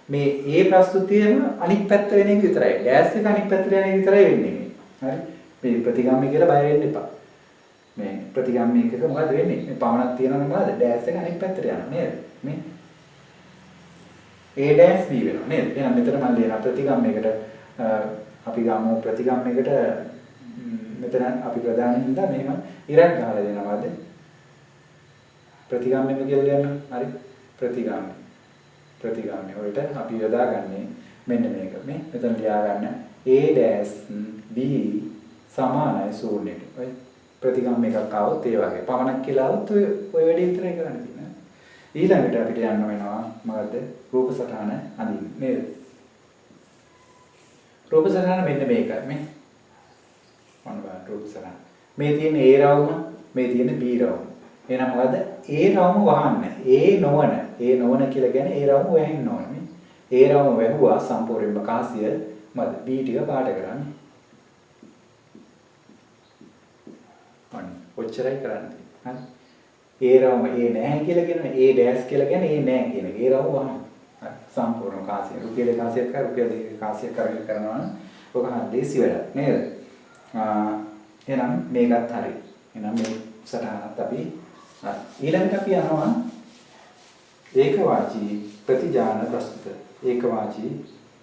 මේ A ප්‍රස්තුතියම අනිත් පැත්ත වෙන එක විතරයි. dash එක අනිත් පැත්තට යන එක විතරයි වෙන්නේ. හරි. මේ ප්‍රතිගාමී කියලා බය වෙන්න එපා. මේ ප්‍රතිගාමී එකක මොකද වෙන්නේ? මේ පවණක් තියෙනවා මොකද? dash එක අනිත් පැත්තට යනවා නේද? මේ A dash B වෙනවා නේද? එහෙනම් මෙතන මම ලියන ප්‍රතිගාමයකට අපි ගමු ප්‍රතිගාමයකට මෙතන අපි ප්‍රධාන හින්දා මෙහෙම ඉරක් ගහලා දෙනවාද? ප්‍රතිගාමීම කියලා ලියන්න. හරි. ප්‍රතිගාමී වලට අපි යොදාගන්නේ මෙන්න මේක. මේ මෙතන ලියා ගන්න A dash B සමානයි ශූන්‍යයට. ඔය ප්‍රතිගාමී එකක් ආවොත් ඒ වගේ පමණක් කියලා આવොත් ඔය වැඩේ විතරයි කරන්න තියෙන්නේ. ඊළඟට අපිට යන්න වෙනවා මොකද්ද? රූප සටහන අඳින්න නේද? රූප සටහන මෙන්න මේකයි මේ. මොන බලන්න රූප සටහන. මේ තියෙන A රවුම, මේ තියෙන B රවුම. එහෙනම් මොකද්ද? A රවුම වහන්න. A නොවන කියලා කියන්නේ A රවුම වැහෙන්න ඕනේ. A රවුම වැහුවා සම්පූර්ණයෙන්ම කාසිය මත B ටික පාට කරන්නේ. ඔච්චරයි කරන්නේ. හරි. A රවුම A නැහැ කියලා කියනවා. A dash කියලා කියන්නේ A නැහැ කියන එක. A රවුම වහන්න. හරි. සම්පූර්ණ කාසිය. රුපියල් කාසියක් කර රුපියල් දෙකක කාසියක් කරගෙන කරනවා නම් ඔක හරියසි වැඩක් නේද? එහෙනම් මේකත් හරි. එහෙනම් මේ සටහනත් අපි ඊළඟට අපි යනවා ඒකවාචී ප්‍රතිජාන ප්‍රස්තුත. ඒකවාචී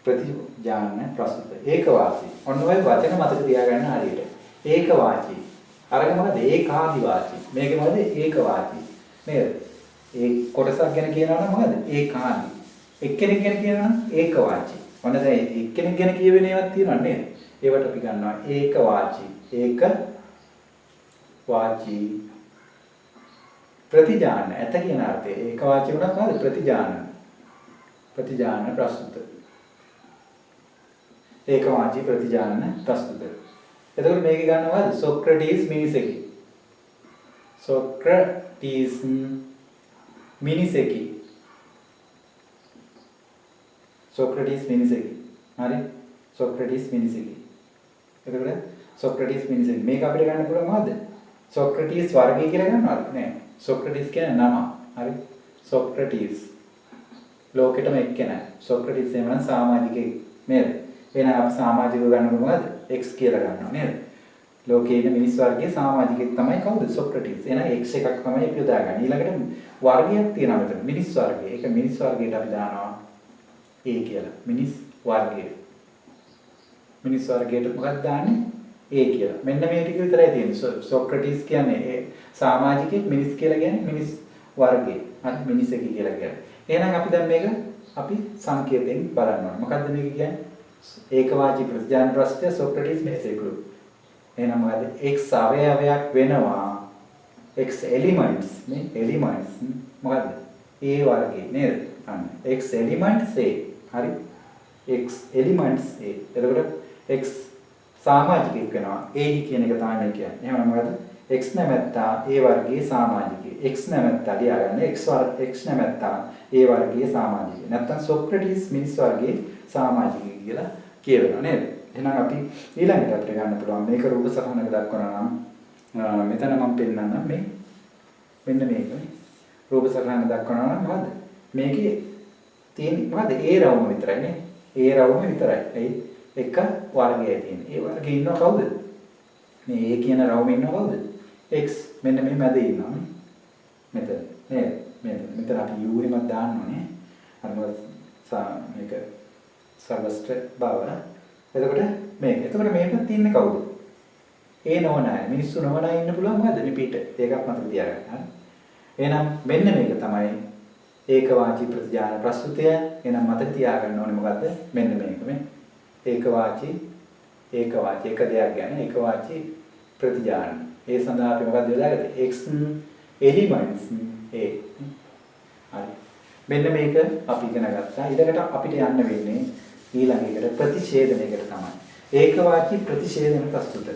ප්‍රතිජාන ප්‍රස්තුත. ඒකවාචී. ඔන්න ඔය වචන මතක තියාගන්න හරියට. ඒකවාචී. අරක මොකද? ඒකාදිවාචී. මේක මොකද? ඒකවාචී. නේද? ඒ කොටසක් ගැන කියනවා නම් මොකද? ඒකාදි. එක්කෙනෙක් ගැන කියනවා නම් ඒකවාචී. ඔන්න දැන් එක්කෙනෙක් ගැන කියවෙන ඒවාක් තියෙනවා නේද? ඒවට අපි ගන්නවා ඒකවාචී. ඒක වාචී ප්‍රතිජාන ඇත කියන අර්ථය. ඒකවාචී වුණත් මොකද? ප්‍රතිජාන ප්‍රස්තුත. ඒකවාචී ප්‍රතිජාන ප්‍රස්තුත. එතකොට මේක ගන්නවද? සොක්‍රටිස් මිනිසෙකි. සොක්‍රටිස් මිනිසෙකි. සොක්‍රටිස් මිනිසෙකි. හරි? සොක්‍රටිස් මිනිසෙකි. එතකොට සොක්‍රටිස් මිනිසෙකි. මේක අපිට ගන්න පුළුවන් මොකද්ද? සොක්‍රටිස් වර්ගය කියලා ගන්නවද? නෑ. සොක්‍රටිස් කියන්නේ නම. හරි? සොක්‍රටිස් ලෝකෙටම එක්කෙනා. සොක්‍රටිස් එහෙම සමාජිකයෙක් නේද? එහෙනම් අපි සමාජිකව ගන්නකොට මොකද්ද? X කියලා ගන්නවා නේද? ලෝකයේ ඉන්න මිනිස් වර්ගයේ සමාජිකයෙක් තමයි කවුද? සොක්‍රටිස්. එහෙනම් X එකක් තමයි අපි යොදාගන්නේ. ඊළඟට වර්ගයක් තියෙනවා මෙතන. මිනිස් වර්ගය. ඒක මිනිස් වර්ගයට අපි දානවා A කියලා. මිනිස් වර්ගය. මිනිස් වර්ගයට මොකක්ද දාන්නේ? A කියලා. මෙන්න මේ ටික විතරයි තියෙන්නේ. සොක්‍රටිස් කියන්නේ සමාජිකයෙක්, මිනිස් කියලා කියන්නේ මිනිස් වර්ගය. හරි මිනිසෙකි කියලා කියන්නේ. එහෙනම් අපි දැන් මේක අපි සංකේතයෙන් බලන්න ඕනේ. මොකද්ද මේක කියන්නේ? ඒකවාචී ප්‍රතිජාන ප්‍රස්තුත සොක්‍රටිස් මිනිසෙකු. එහෙනම් මොකද? X අවයවයක් වෙනවා. X elements මේ elements මොකද්ද? A වර්ගයේ නේද? අන්න X elements A. හරි? X elements A. එතකොට X සමාජිකයෙක් වෙනවා. A කියන එක තමයි මේ කියන්නේ. එහෙනම් මොකද? X නැමැත්තා A වර්ගයේ සමාජිකයෙක්. X නැමැත්තා ලියාගන්න. X නැමැත්තා A වර්ගයේ සමාජිකයෙක්. නැත්තම් සොක්‍රටිස් මිනිස් වර්ගයේ සමාජිකයෙක් කියලා කියවෙනවා නේද? එහෙනම් අපි ඊළඟට අපිට ගන්න පුළුවන් මේක රූප සටහනක දක්වනවා නම් මෙතන මම පෙන්නන්නම් මේ මෙන්න මේක රූප සටහන දක්වනවා නම් මොකද්ද? මේකේ තියෙන මොකද්ද? A රවුම විතරයි නේ. A රවුම විතරයි. එයි එක වර්ගයයි තියෙන්නේ. ඒ වර්ගයේ ඉන්නව කවුද? මේ A කියන රවුමේ ඉන්නව කවුද? X. මෙන්න මේ මැද ඉන්නවා නේ. මෙතන නේද? මෙතන අපි U එකක් දාන්න ඕනේ. අර මොකද මේක සර්වස්ත්‍ර බව. එතකොට මේක. එතකොට මේකත් ඉන්නේ කවුද? ඒ නොවන අය මිනිස්සු නොවන අය ඉන්න පුළුවන් මොකද රිපීට් ඒකක් මතක තියාගන්න. එහෙනම් මෙන්න මේක තමයි ඒකවාචී ප්‍රතිජාන ප්‍රස්තුතය. එහෙනම් මතක තියාගන්න ඕනේ මොකද්ද? මෙන්න මේක මේ ඒකවාචී එක දෙයක් ගැන ඒකවාචී ප්‍රතිජාන. ඒ සඳහා අපි මොකද්ද යොදාගත්තේ? x elements a. හරි. මෙන්න මේක අපි ඉගෙන ගත්තා. ඊළඟට අපිට යන්න වෙන්නේ ඊළඟ එකට ප්‍රතිෂේධනයකට තමයි. ඒකවාචී ප්‍රතිෂේධන ප්‍රස්තුත.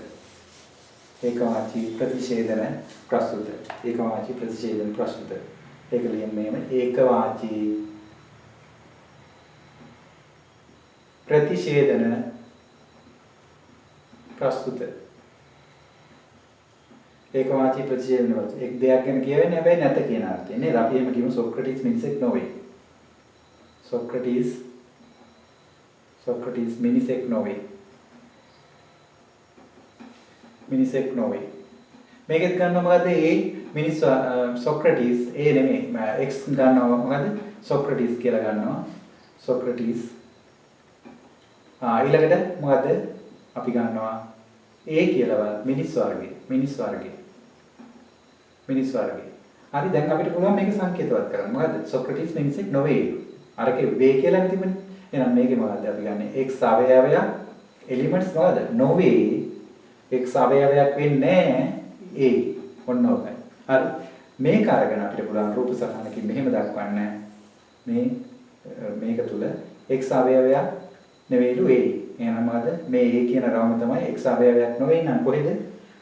ඒකවාචී ප්‍රතිෂේධන ප්‍රස්තුත. ඒකවාචී ප්‍රතිෂේධන ප්‍රස්තුත. ඒක ලියන්නේ මෙහෙම ඒකවාචී ප්‍රතිෂේධන ප්‍රස්තුත. ඒකවාචී ප්‍රතිෂේධන ප්‍රස්තුත. එක් දෙයක් ගැන කියවෙන්නේ හැබැයි නැත කියන අර්ථය නේද? අපි එහෙම කියමු සොක්‍රටිස් මිනිසෙක් නොවේ. සොක්‍රටිස් මිනිසෙක් නොවේ. මිනිසෙක් නොවේ. මේකෙත් ගන්නවා මොකද? ඒ මිනිස් සොක්‍රටිස් ඒ නෙමෙයි x ගන්නවා මොකද? සොක්‍රටිස් කියලා ගන්නවා. සොක්‍රටිස් ඊළඟට මොකද? අපි ගන්නවා a කියලා මිනිස් වර්ගය. හරි දැන් අපිට පුළුවන් මේක සංකේතවත් කරන්න. මොකද? සොක්‍රටිස් මිනිසෙක් නොවේ. අරකේ වේ කියලා තිබුණේ. එහෙනම් මේකේ මොකද්ද අපි ගන්නෙ? x අවයවය එලිමන්ට්ස් මොකද? නොවේ. x අවයවයක් වෙන්නේ නැහැ a. ඔන්න ඔකයි. හරි. මේක අරගෙන අපිට පුළුවන් රූප සටහනකින් මෙහෙම දක්වන්න. මේක තුල x අවයවයක් නෙවෙයිලු a. එහෙනම් මොකද? මේ a කියන රවුම තමයි x අවයවයක් නොවේ නම් කොහෙද?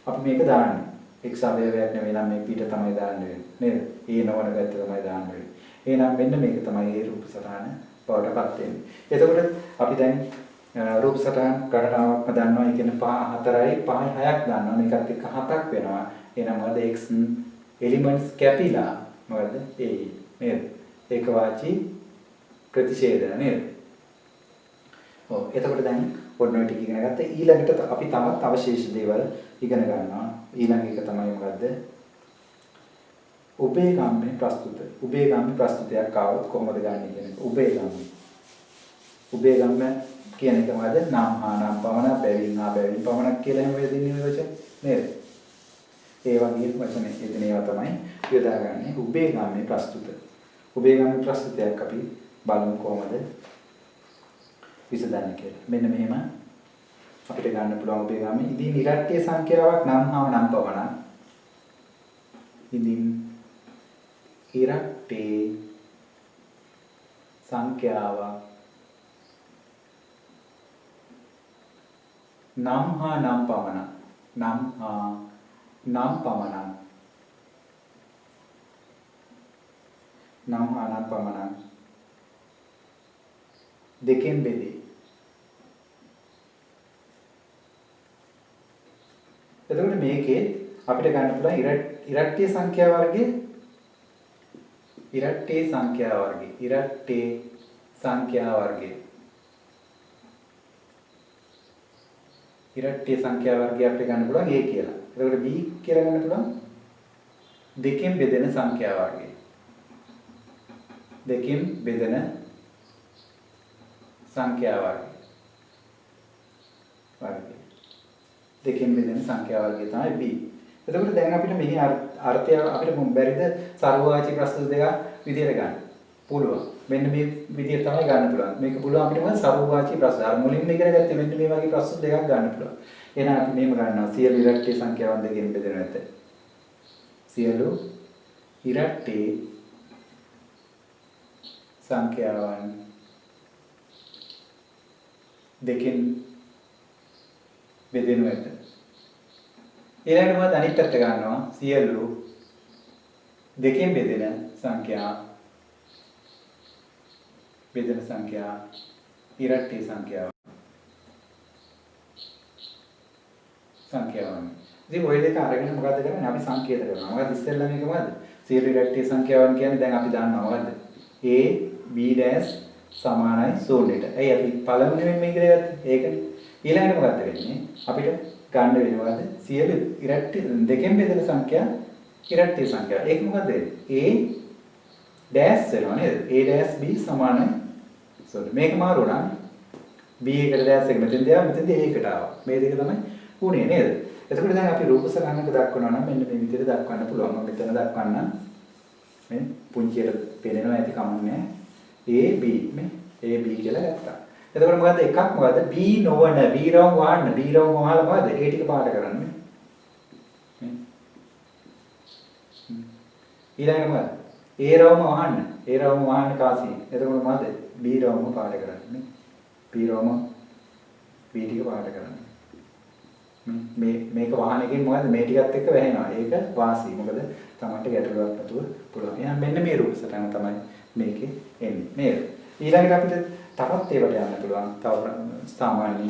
අපි මේක දාන්නේ. x අවයවයක් නෙවෙයි නම් මේ පිට තමයි දාන්න වෙන්නේ. නේද? a නොවන පැත්ත තමයි දාන්න වෙන්නේ. එහෙනම් මෙන්න මේක තමයි ඒ රූප සටහන බවටපත් වෙන්නේ. එතකොට අපි දැන් රූප සටහන් ගණනාවක්ම දන්නවා. ඒ කියන්නේ 5 4යි 5යි 6ක් දන්නවා. මේකත් එක්ක 7ක් වෙනවා. එහෙනම් මොකද x elements කැපිලා මොකද? a නේද? ඒකවාචී ප්‍රතිෂේධන නේද? ඔව්. එතකොට දැන් ඔන්න ඔය ටික ඉගෙන ගත්තා. ඊළඟට අපි තවත් අවශේෂ දේවල් ඉගෙන ගන්නවා. ඊළඟ එක තමයි මොකද්ද? උභයගාමී ප්‍රස්තුත. උභයගාමී ප්‍රස්තුතයක් ආවොත් කොහොමද ගන්නෙ කියන එක. උභයගාමී කියන එක මොකද? නම් හා නම් පමණක්, බැවින් හා බැවින් පමණක් කියලා හැම වෙලෙම දෙන්නේ වචන නේද? ඒ වගේ වචන එතන ඒවා තමයි යොදාගන්නේ උභයගාමී ප්‍රස්තුත. උභයගාමී ප්‍රස්තුතයක් අපි බලමු කොහොමද විසඳන්නේ කියලා. මෙන්න මෙහෙම අපිට ගන්න පුළුවන් උභයගාමී. ඉතින් ඉරට්ටිය සංඛ්‍යාවක් නම් හා නම් පමණක්. ඉතින් ඉරට්ටේ සංඛ්‍යාවක් නම් හා නම් පමණක්. නම් හා නම් පමණක්. නම් හා නම් පමණක්. දෙකෙන් බෙදේ. එතකොට මේකේ අපිට ගන්න පුළුවන් ඉරට්ටිය සංඛ්‍යා වර්ගයේ ඉරට්ටේ සංඛ්‍යා වර්ගය අපිට ගන්න පුළුවන් a කියලා. එතකොට b කියලා ගන්න පුළුවන් දෙකෙන් බෙදෙන සංඛ්‍යා වර්ගය. දෙකෙන් බෙදෙන සංඛ්‍යා වර්ගය. දෙකෙන් බෙදෙන සංඛ්‍යා වර්ගය තමයි b. එතකොට දැන් අපිට මෙහි අර්ථය අපිට බැරිද සර්වවාචී ප්‍රස්තුත දෙක විදියට ගන්න. පුළුවන්. මෙන්න මේ විදියට තමයි ගන්න පුළුවන්. මේක පුළුවන් අපිට මොකද සර්වවාචී ප්‍රස්තුත. අර මුලින්ම ඉගෙන ගත්තේ මෙන්න මේ වගේ ප්‍රස්තුත දෙකක් ගන්න පුළුවන්. එහෙනම් අපි මෙහෙම ගන්නවා. සියලු ඉරට්ටේ සංඛ්‍යාවන් දෙකෙන් බෙදෙනවා නැත. සියලු ඉරට්ටේ සංඛ්‍යාවන් දෙකෙන් බෙදෙනවා නැත. ඊළඟට මොකද අනිත් පැත්ත ගන්නවා සියලු දෙකෙන් බෙදෙන සංඛ්‍යා ඉරට්ටේ සංඛ්‍යාවන්. ඉතින් ওই දෙක අරගෙන මොකද්ද කරන්නේ? අපි සංකේත කරනවා. මොකද ඉස්සෙල්ලා මේක මොකද්ද? සියලු ඉරට්ටේ සංඛ්‍යාවන් කියන්නේ දැන් අපි දන්නවා මොකද්ද? a b dash සමානයි 0ට. ඇයි අපි පළමුවෙන් මේක ගත්තේ? ඒකනේ. ඊළඟට මොකද්ද වෙන්නේ? අපිට ගන්න වෙන්නේ මොකද්ද? සියලු ඉරට්ටේ දෙකෙන් බෙදෙන සංඛ්‍යා ඉරට්ටේ සංඛ්‍යාව. ඒක මොකද්ද වෙන්නේ? a dash වෙනවා නේද? a dash b සමානයි 0. මේක මාරු වුණා. b එකට dash එක මෙතෙන් දෙනවා මෙතෙන්දී a එකට ආවා. මේ දෙක තමයි උනේ නේද? එතකොට දැන් අපි රූප සරණක දක්වනවා නම් මෙන්න මේ විදිහට දක්වන්න පුළුවන්. මම මෙතන දක්වන්නම්. මේ පුංචියට පේනවා ඇති කමන්නේ. A B මේ A B කියලා ගත්තා. එතකොට මොකද්ද එකක් මොකද්ද B නොවන B රවුම් වහන්න B රවුම් වහලා මොකද්ද A ටික පාට කරන්නේ. ඊළඟට මොකද්ද A රවුම වහන්න A රවුම වහන්න කාසිය. එතකොට මොකද්ද B රවුම පාට කරන්නේ. B රවුම B ටික පාට කරන්නේ. මේක වහන එකෙන් මොකද මේ ටිකත් එක්ක වැහෙනවා. ඒක වාසි. මොකද තමන්ට ගැටලුවක් නැතුව පුළුවන්. එහෙනම් මෙන්න මේ රූප සටහන තමයි මේකේ එන්නේ. නේද? ඊළඟට අපිට තවත් ඒවට යන්න පුළුවන්. තව සාමාන්‍ය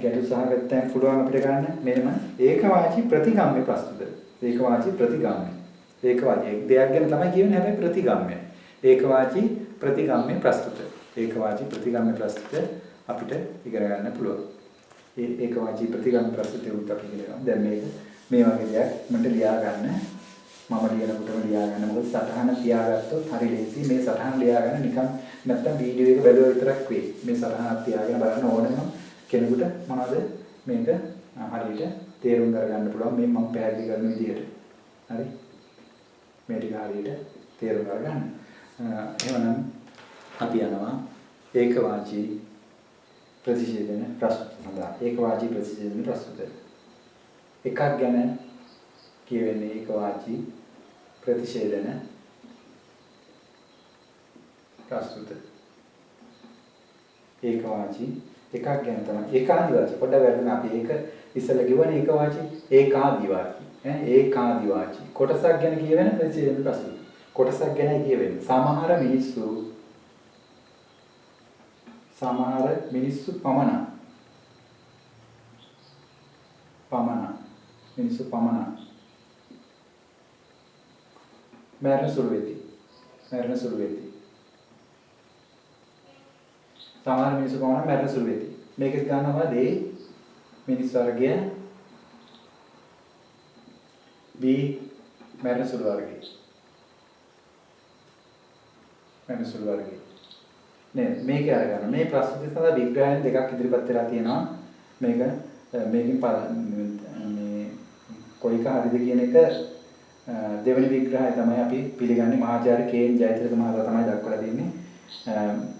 ගැටලු සහගතයන් පුළුවන් අපිට ගන්න මෙන්න ඒකවාචී ප්‍රතිගම්ම්‍ය ප්‍රස්තුත. ඒකවාචී ප්‍රතිගම්ම්‍ය. ඒකවාචී දෙයක් ගැන තමයි කියවෙන්නේ හැබැයි ප්‍රතිගම්ම්‍ය. ඒකවාචී ප්‍රතිගම්ම්‍ය ප්‍රස්තුත. ඒකවාචී ප්‍රතිගම්ම්‍ය ප්‍රස්තුත අපිට ඉගෙන ගන්න පුළුවන්. ඒකවාචී ප්‍රතිගම්ම්‍ය ප්‍රස්තුතේ උත් අපි කියනවා. දැන් මේක මේ වගේ දෙයක් මට ලියා ගන්න මම ලියනකොටම ලියා ගන්න. මොකද සටහන තියාගත්තොත් හරි ලේසි. මේ සටහන ලියා ගන්න නිකන් නැත්තම් වීඩියෝ එක බැලුවා විතරක් වෙයි. මේ සටහනක් තියාගෙන බලන්න ඕනම කෙනෙකුට මොනවද මේක හරියට තේරුම් ගන්න පුළුවන් මේ මම පැහැදිලි කරන විදිහට. හරි? මේ ටික හරියට තේරුම් ගන්න. එහෙනම් අපි යනවා ඒකවාචී ප්‍රතිශේධන ප්‍රස්තුත සඳහා. ඒකවාචී ප්‍රතිශේධන ප්‍රස්තුත. එකක් ගැන කියවෙන්නේ ඒකවාචී ප්‍රතිශේධන ප්‍රස්තුත. ඒකවාචී එකක් ගැන තමයි ඒකාදිවාචී. පොඩ්ඩක් වැරදුනා අපි ඒක ඉස්සෙල්ලා කිව්වනේ ඒකවාචී ඒකාදිවාචී. ඒකාදිවාචී. කොටසක් ගැන කියවෙන ප්‍රතිශේධන ප්‍රස්තුත. කොටසක් ගැන කියවෙන්නේ. සමහර මිනිස්සු පමණ මිනිස්සු පමණ මරණ සුළු වෙති. සමහර මිනිස්සු පමණ මරණ සුළු වෙති. මේක ගන්නවා දේ මිනිස් වර්ගය B මරණ සුළු වර්ගය. නේද? මේක අරගන්න. මේ ප්‍රශ්න සඳහා විග්‍රහයන් දෙකක් ඉදිරිපත් වෙලා තියෙනවා. මේකෙන් මේ කොයික හරිද කියන එක දෙවෙනි විග්‍රහය තමයි අපි පිළිගන්නේ. මහාචාර්ය කේ.එන්. ජයතිලක මහතා තමයි දක්වලා තියෙන්නේ.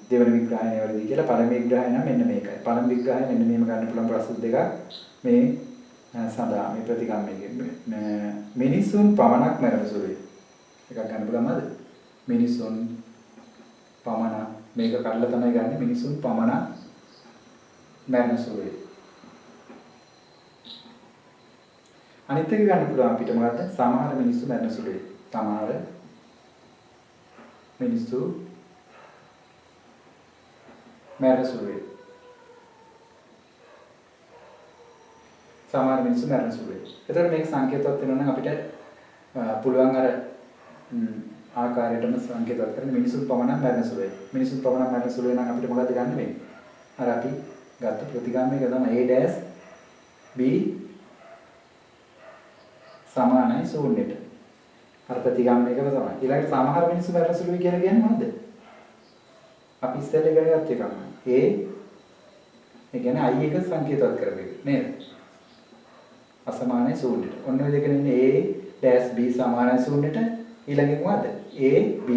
දෙවෙනි විග්‍රහය නෙවෙයි කියලා. පළවෙනි විග්‍රහය නම් මෙන්න මේකයි. පළවෙනි විග්‍රහය මෙන්න මේම ගන්න පුළුවන් ප්‍රශ්න දෙකක් මේ සඳහා මේ ප්‍රතිගම්මයේ මිනිසුන් පමණක් මරණ සුළුයි. එකක් ගන්න පුළුවන්ද? මිනිසුන් පමණ මේක කරලා තමයි ගන්න. මිනිසුන් පමණ මරණ සුළුයි. අනිත් එක ගන්න පුළුවන් අපිට මොකද්ද? සමහර මිනිස්සු මරණ සුළුයි. සමහර මිනිස්සු මරණ සුළුයි. සමහර මිනිස්සු මරණ සුළුයි. එතකොට මේක සංකේතවත් වෙනවා නම් අපිට පුළුවන් අර ආකාරයටම සංකේතවත් කරන්න මිනිසුන් පමණක් මරණ සුළුයි. මිනිසුන් පමණක් මරණ සුළුයි නම් අපිට මොකද්ද ගන්න වෙන්නේ? අර අපි ගත්ත ප්‍රතිගාමයක තමයි A' B සමානයි ශූන්‍යයට. අර ප්‍රතිගාමයකම තමයි. ඊළඟට සමහර මිනිස්සු මරණ සුළුයි කියලා කියන්නේ මොකද්ද? අපි ඉස්සෙල්ලා ඉගෙන ගත්ත එකම. A ඒ කියන්නේ I එක සංකේතවත් කරපේක නේද? අසමානයි ශූන්‍යයට. ඔන්න ඔය දෙකෙන් ඉන්නේ A' B සමානයි ශූන්‍යයට. ඊළඟට මොකද්ද? A B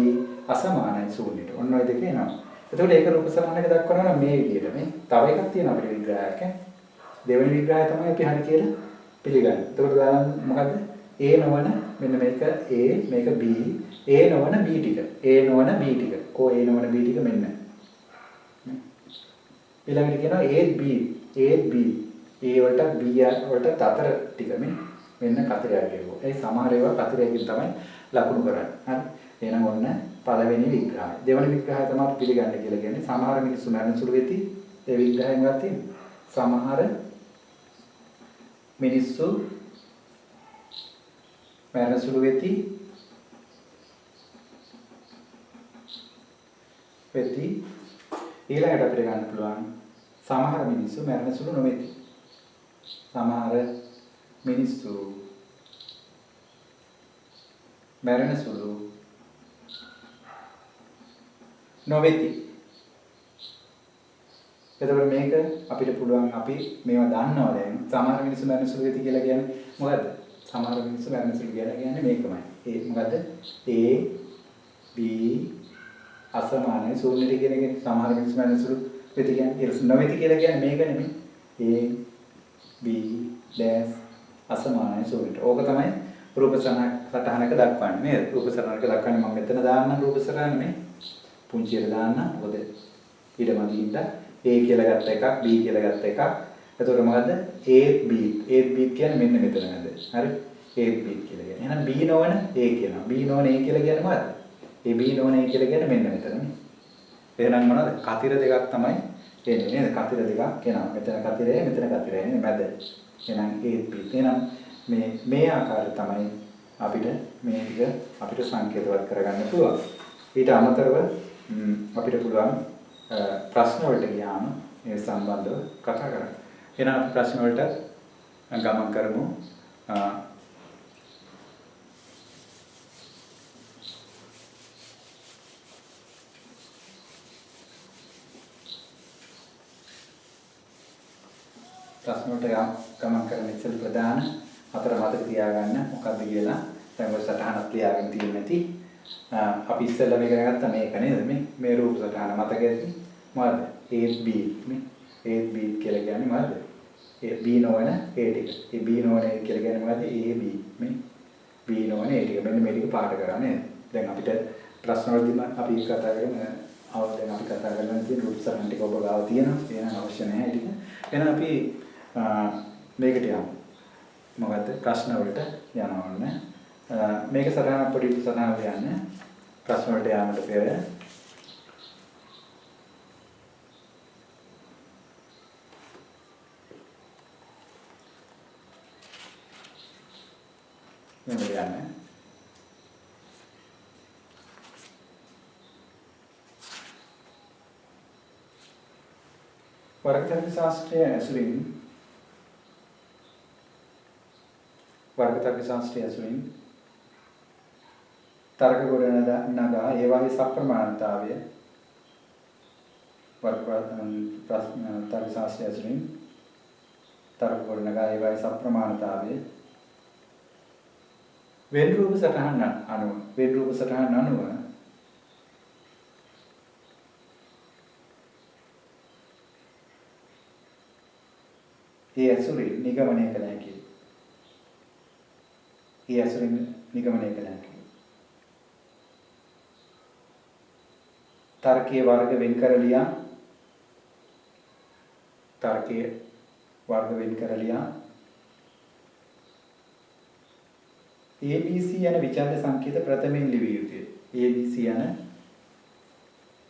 අසමානයි ශූන්‍යයට. ඔන්න ඔය දෙක එනවා. එතකොට ඒක රූප සමානක දක්වනවා නම් මේ විදිහට මේ තව එකක් තියෙනවා අපිට විග්‍රහයක්. දෙවෙනි විග්‍රහය තමයි අපි හරි කියලා පිළිගන්නේ. එතකොට දාන්න මොකද්ද? A නොවන මෙන්න මේක A මේක B A නොවන B ටික. A නොවන B ටික. කො A නොවන B ටික මෙන්න. ඊළඟට කියනවා A B A වලට B වලට අතර ටික මෙන්න කතරයක් ගෙවුවා. ඒ සමහර ඒවා කතරයකින් තමයි ලකුණු කරන්නේ. හරි. එහෙනම් ඔන්න පළවෙනි විග්‍රහය. දෙවෙනි විග්‍රහය තමයි පිළිගන්න කියලා කියන්නේ. සමහර මිනිස්සු මරණ සුළු වෙති. ඒ විග්‍රහයෙන් ගත්තේ සමහර මිනිස්සු මරණ සුළු වෙති. ඊළඟට අපිට ගන්න පුළුවන් සමහර මිනිස්සු මරණ සුළු නොවේති. සමහර මිනිස්සු මරණ සුළු නොවේති. එතකොට මේක අපිට පුළුවන් අපි මේවා දන්නවා දැන් සමහර මිනිස්සු මරණ සුළු වෙති කියලා කියන්නේ මොකද්ද? සමහර මිනිස්සු මරණ සුළු කියලා කියන්නේ මේකමයි. ඒ මොකද්ද? A B අසමානයි ශූන්‍යද කියන එක සමහර මිනිස්සු මරණ සුළු වෙති කියන්නේ ඒක නොවෙති කියලා කියන්නේ මේක නෙමෙයි. A B dash අසමානයි ශූන්‍යද. ඕක තමයි රූප සටහනක දක්වන්නේ නේද? රූප සටහනක දක්වන්නේ මම මෙතන දාන්න රූප සටහන නේ. පුංචියට දාන්න. මොකද ඊට මගින්ද A කියලා ගත්ත එකක් B කියලා ගත්ත එකක්. එතකොට මොකද්ද? A B. A B කියන්නේ මෙන්න මෙතන නේද? හරි? A B කියලා කියන්නේ. එහෙනම් B නොවන A කියනවා. B නොවන A කියලා කියන්නේ මොකද්ද? A B නොවන A කියලා කියන්නේ මෙන්න මෙතන නේ. එහෙනම් මොනවද? කතිර දෙකක් තමයි එන්නේ නේද? කතිර දෙකක් එනවා. මෙතන කතිරය මෙතන කතිරය නේ මැද. එහෙනම් A B. එහෙනම් මේ ආකාරය තමයි අපිට මේ ටික අපිට සංකේතවත් කරගන්න පුළුවන්. ඊට අමතරව අපිට පුළුවන් ප්‍රශ්න වලට ගියාම මේ සම්බන්ධව කතා කරන්න. එහෙනම් අපි ප්‍රශ්න වලට ගමන් කරමු. ප්‍රශ්න වලට ගමන් කරන ඉස්සෙල් ප්‍රධාන හතර මතක තියාගන්න මොකද්ද කියලා දැන් ඔය සටහනක් ලියාගෙන තියෙන්නේ නැති අපි ඉස්සෙල්ලා මේක ගත්තා මේක නේද මේ රූප සටහන මතක ඇති මොකද්ද AB මේ AB කියලා කියන්නේ මොකද්ද B නොවන A ටික ඒ B නොවන A කියලා කියන්නේ මොකද්ද AB මේ B නොවන A ටික මෙන්න මේ ටික පාඩ කරා නේද දැන් අපිට ප්‍රශ්න වලදී අපි කතා කරමු දැන් අපි කතා කරලා තියෙන රූප සටහන ටික ඔබ ගාව තියෙනවා එහෙනම් අවශ්‍ය නැහැ ටික එහෙනම් අපි මේකට යමු මොකද්ද ප්‍රශ්න වලට යනවා ඕනේ මේක සටහන පොඩි සටහනක් යන්නේ ප්‍රශ්න වලට යන්නට පෙර මෙන්න යන්නේ වර්ගතර්ක ශාස්ත්‍රයේ ඇසුරින් වර්ගතර්ක ශාස්ත්‍රයේ ඇසුරින් තර්ක ගොඩනගා ඒවායේ සප්‍රමාණතාවය තර්ක ශාස්ත්‍රයේ ඇසුරින් තර්ක ගොඩනගා ඒවායේ සප්‍රමාණතාවය වෙන් රූප සටහන අනුව ඒ ඇසුරින් නිගමනය කළ හැකියි. තර්කයේ වර්ග වෙන් කර ලියා ABC යන විචල්්‍ය සංකේත ප්‍රථමයෙන් ලිවිය යුතුය. ABC යන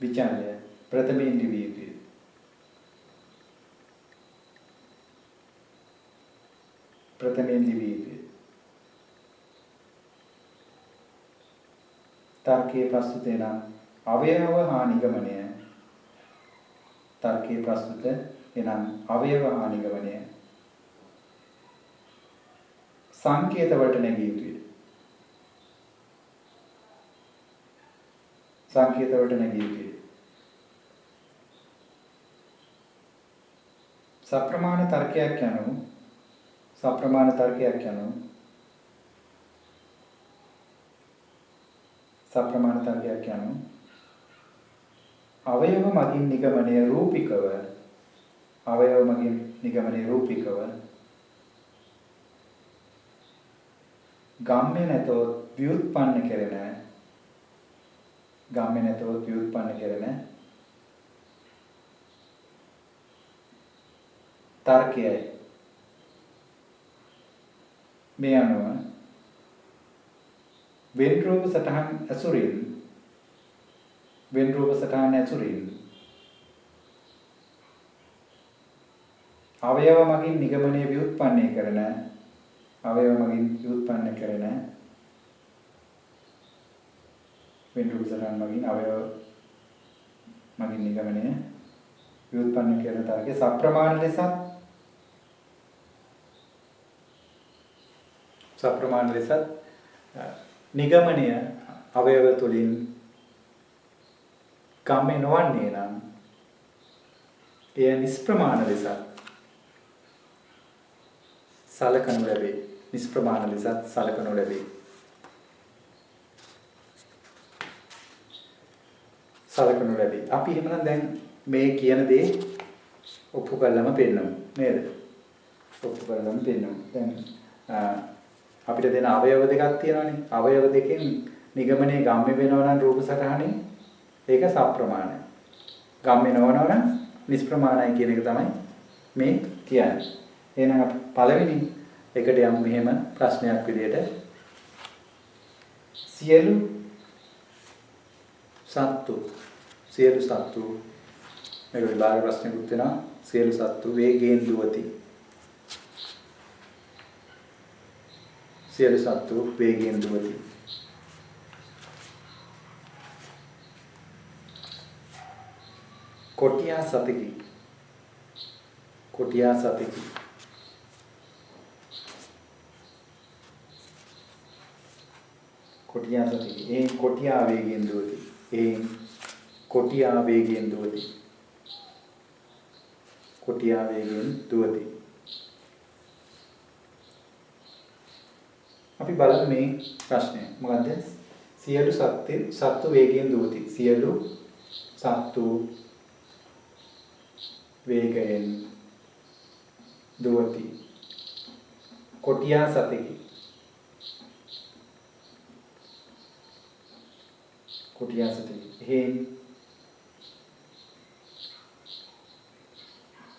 විචල්්‍ය ප්‍රථමයෙන් ලිවිය යුතුය. තර්කයේ ප්‍රස්තුතේ නම් අවයව හා නිගමනය සංකේත වලට නැගී යුතුය. සප්‍රමාණ තර්කයක් යනු අවයව මගින් නිගමනය රූපිකව ගම්ම්‍ය නැතොත් ව්‍යුත්පන්න කෙරෙන තර්කයයි. මේ අනුව වෙන් රූප සටහන් ඇසුරින් අවයව මගින් නිගමනය ව්‍යුත්පන්න කරන වෙන් රූප සටහන් මගින් අවයව මගින් නිගමනය ව්‍යුත්පන්න කරන තරගේ සප්‍රමාණ ලෙසත් නිගමනය අවයව තුලින් ගම්ම්‍ය නොවන්නේ නම් එය නිෂ්ප්‍රමාණ ලෙසත් සලකනු ලැබේ. නිෂ්ප්‍රමාණ ලෙසත් සලකනු ලැබේ. සලකනු ලැබේ. අපි එහෙමනම් දැන් මේ කියන දේ ඔප්පු කරලම පෙන්නමු නේද? ඔප්පු කරලම පෙන්නමු. දැන් අපිට දෙන අවයව දෙකක් තියෙනවානේ. අවයව දෙකෙන් නිගමනයේ ගම්ම්‍ය වෙනවා නම් රූප සටහනේ ඒක සප්‍රමාණයි. ගම්ම්‍ය නොවනවා නම් නිෂ්ප්‍රමාණයි කියන එක තමයි මේ කියන්නේ. එහෙනම් අපි පළවෙනි එකට යමු මෙහෙම ප්‍රශ්නයක් විදියට සියලු සත්තු මේක විභාග ප්‍රශ්නකුත් වෙනවා. සියලු සත්තු වේගයෙන් දුවති. සියලු සත්තු වේගයෙන් දුවති. කොටියා සතෙකි. කොටියා සතෙකි. කොටියා සතෙකි. ඒ කොටියා වේගයෙන් දුවති. ඒ කොටියා වේගයෙන් දුවති. කොටියා වේගයෙන් දුවති. අපි බලමු මේ ප්‍රශ්නය. මොකද්ද? සියලු සත්තු වේගයෙන් දුවති. සියලු සත්තු වේගයෙන් දුවති. කොටියා සතෙකි. කොටියා සතෙකි. එහෙන්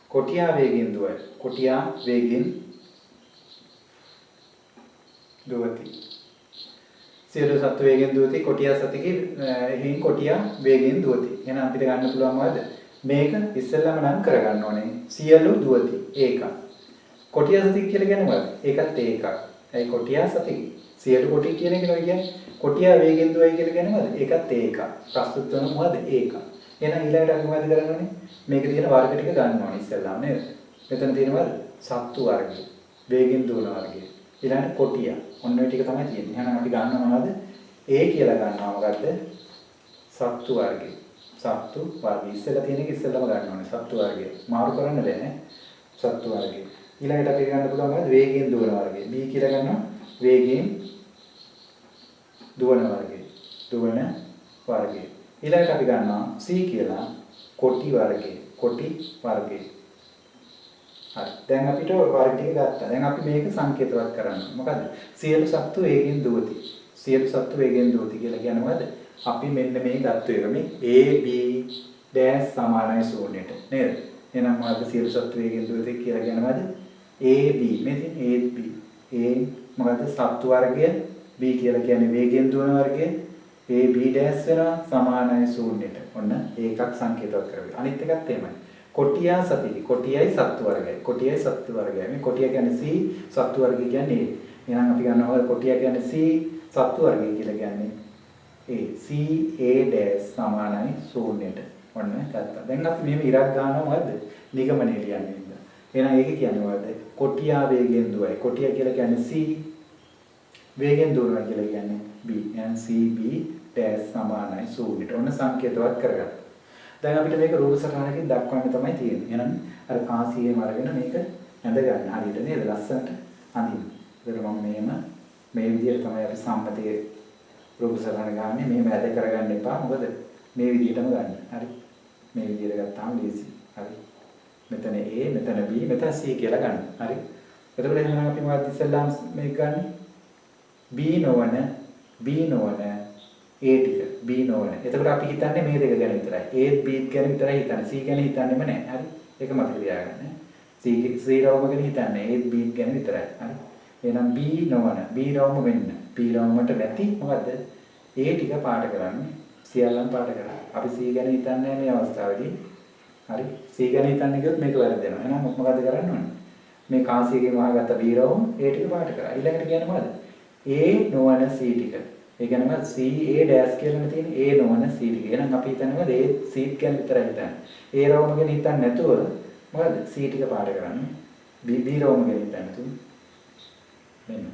කොටියා වේගයෙන් දුවයි. කොටියා වේගයෙන් දුවති. සියලු සත්තු වේගයෙන් දුවති. කොටියා සතෙකි. එහෙන් කොටියා වේගයෙන් දුවති. එහෙනම් අපිට ගන්න පුළුවන් මොකද්ද? මේක ඉස්සෙල්ලාම නම් කරගන්න ඕනේ. සියලු දුවති. ඒක. කොටියා සතෙක් කියලා කියන්නේ මොකද්ද? ඒකත් ඒකක්. ඒ කොටියා සතෙක්. සියලු කොටි කියන එක නෙවෙයි කියන්නේ. කොටියා වේගෙන් දුවයි කියලා කියන්නේ මොකද්ද? ඒකත් ඒකක්. ප්‍රස්තුත වෙන මොකද්ද? ඒක. එහෙනම් ඊළඟට අපි මොකද කරන්න ඕනේ? මේක තියෙන වර්ග ටික ගන්න ඕනේ ඉස්සෙල්ලාම නේද? මෙතන තියෙනවද? සත්තු වර්ගය. වේගෙන් දුවන වර්ගය. ඊළඟට කොටියා. ඔන්න ඔය ටික තමයි තියෙන්නේ. එහෙනම් අපි ගන්නවා මොනවද? ඒ කියලා ගන්නවා මොකද්ද? සත්තු වර්ගය. සත්තු වර්ගය ඉස්සෙල්ලා තියෙන එක ඉස්සෙල්ලාම ගන්න ඕනේ. සත්තු වර්ගය. මාරු කරන්න බෑ නේ. සත්තු වර්ගය. ඊළඟට අපි ගන්න පුළුවන් මොකද්ද? වේගයෙන් දුවන වර්ගය. B කියලා ගන්නවා. වේගයෙන් දුවන වර්ගය. දුවන වර්ගය. ඊළඟට අපි ගන්නවා C කියලා කොටි වර්ගය. කොටි වර්ගය. හරි. දැන් අපිට වර්ග ටික ගත්තා. දැන් අපි මේක සංකේතවත් කරන්න. මොකද්ද? සියලු සත්තු වේගයෙන් දුවති. සියලු සත්තු වේගයෙන් දුවති කියලා කියන්නේ මොකද්ද? අපි මෙන්න මේ ගත්ත එක මේ A B dash සමානයි ශූන්‍යයට නේද? එහෙනම් මොකද්ද සියලු සත්තු වේගයෙන් දුවති කියලා කියන්නේ මොකද්ද? A B මේ තියෙන්නේ A B. A මොකද්ද සත්තු වර්ගය B කියලා කියන්නේ වේගයෙන් දුවන වර්ගය A B dash වෙනවා සමානයි ශූන්‍යයට. ඔන්න ඒකක් සංකේතවත් කරගන්න. අනිත් එකත් එහෙමයි. කොටියා සතෙකි. කොටියයි සත්තු වර්ගයයි. කොටියයි සත්තු වර්ගයයි. මේ කොටියා කියන්නේ C සත්තු වර්ගය කියන්නේ A. එහෙනම් අපි ගන්නවා කොටියා කියන්නේ C සත්තු වර්ගය කියලා කියන්නේ A. C A dash සමානයි ශූන්‍යයට. ඔන්න ගත්තා. දැන් අපි මෙහෙම ඉරක් ගන්නවා මොකද්ද? නිගමනය ලියන්නේ. එහෙනම් ඒක කියන්නේ මොකද්ද? කොටියා වේගයෙන් දුවයි. කොටියා කියලා කියන්නේ C වේගෙන් දුවනවා කියලා කියන්නේ B. එහෙනම් C B dash සමානයි ශූන්‍යයට. ඔන්න සංකේතවත් කරගත්තා. දැන් අපිට මේක රූප සටහනකින් දක්වන්න තමයි තියෙන්නේ. එහෙනම් අර කාසියෙම අරගෙන මේක ඇඳ ගන්න. හරියට නේද? ලස්සනට අඳින්න. ඒතර මම මෙහෙම මේ විදිහට තමයි අපි සම්මතයේ රූප සටහන ගන්නෙ. මෙහෙම ඇද කරගන්න එපා. මොකද මේ විදිහටම ගන්න. හරි. මේ විදිහට ගත්තාම ලේසි. හරි. මෙතන A, මෙතන B, මෙතන C කියලා ගන්න. හරි. එතකොට එහෙනම් අපි මොකක්ද ඉස්සෙල්ලාම මේක ගන්නෙ? B නොවන A ටික B නොවන. එතකොට අපි හිතන්නේ මේ දෙක ගැන විතරයි. A B ගැන විතරයි හිතන්නේ. C ගැන හිතන්නේම නැහැ. හරි. ඒක මතක තියාගන්න. C රවුම ගැන හිතන්නේ A B ගැන විතරයි. හරි. එහෙනම් B නොවන B රවුම වෙන්න. B රවුමට නැති මොකද්ද? A ටික පාට කරන්නේ. සියල්ලම පාට කරා. අපි C ගැන හිතන්නේ මේ අවස්ථාවේදී. හරි. C ගැන හිතන්නේ කිව්වොත් මේක වැරදෙනවා. එහෙනම් මොකද කරන්න ඕනේ? මේ කාසියකින් වහගත්ත B රවුම A ටික පාට කරා. ඊළඟට කියන්නේ මොකද්ද? A නොවන C ටික. ඒ කියන්නේ C A dash කියලා තියෙන A නොවන C ටික. එහෙනම් අපි හිතන්නේ A C ගැන විතරයි හිතන්නේ. A රවුම ගැන හිතන්නේ නැතුව මොකද C ටික පාට කරන්නේ. B රවුම ගැන හිතන්නේ නැතුව. මෙන්න.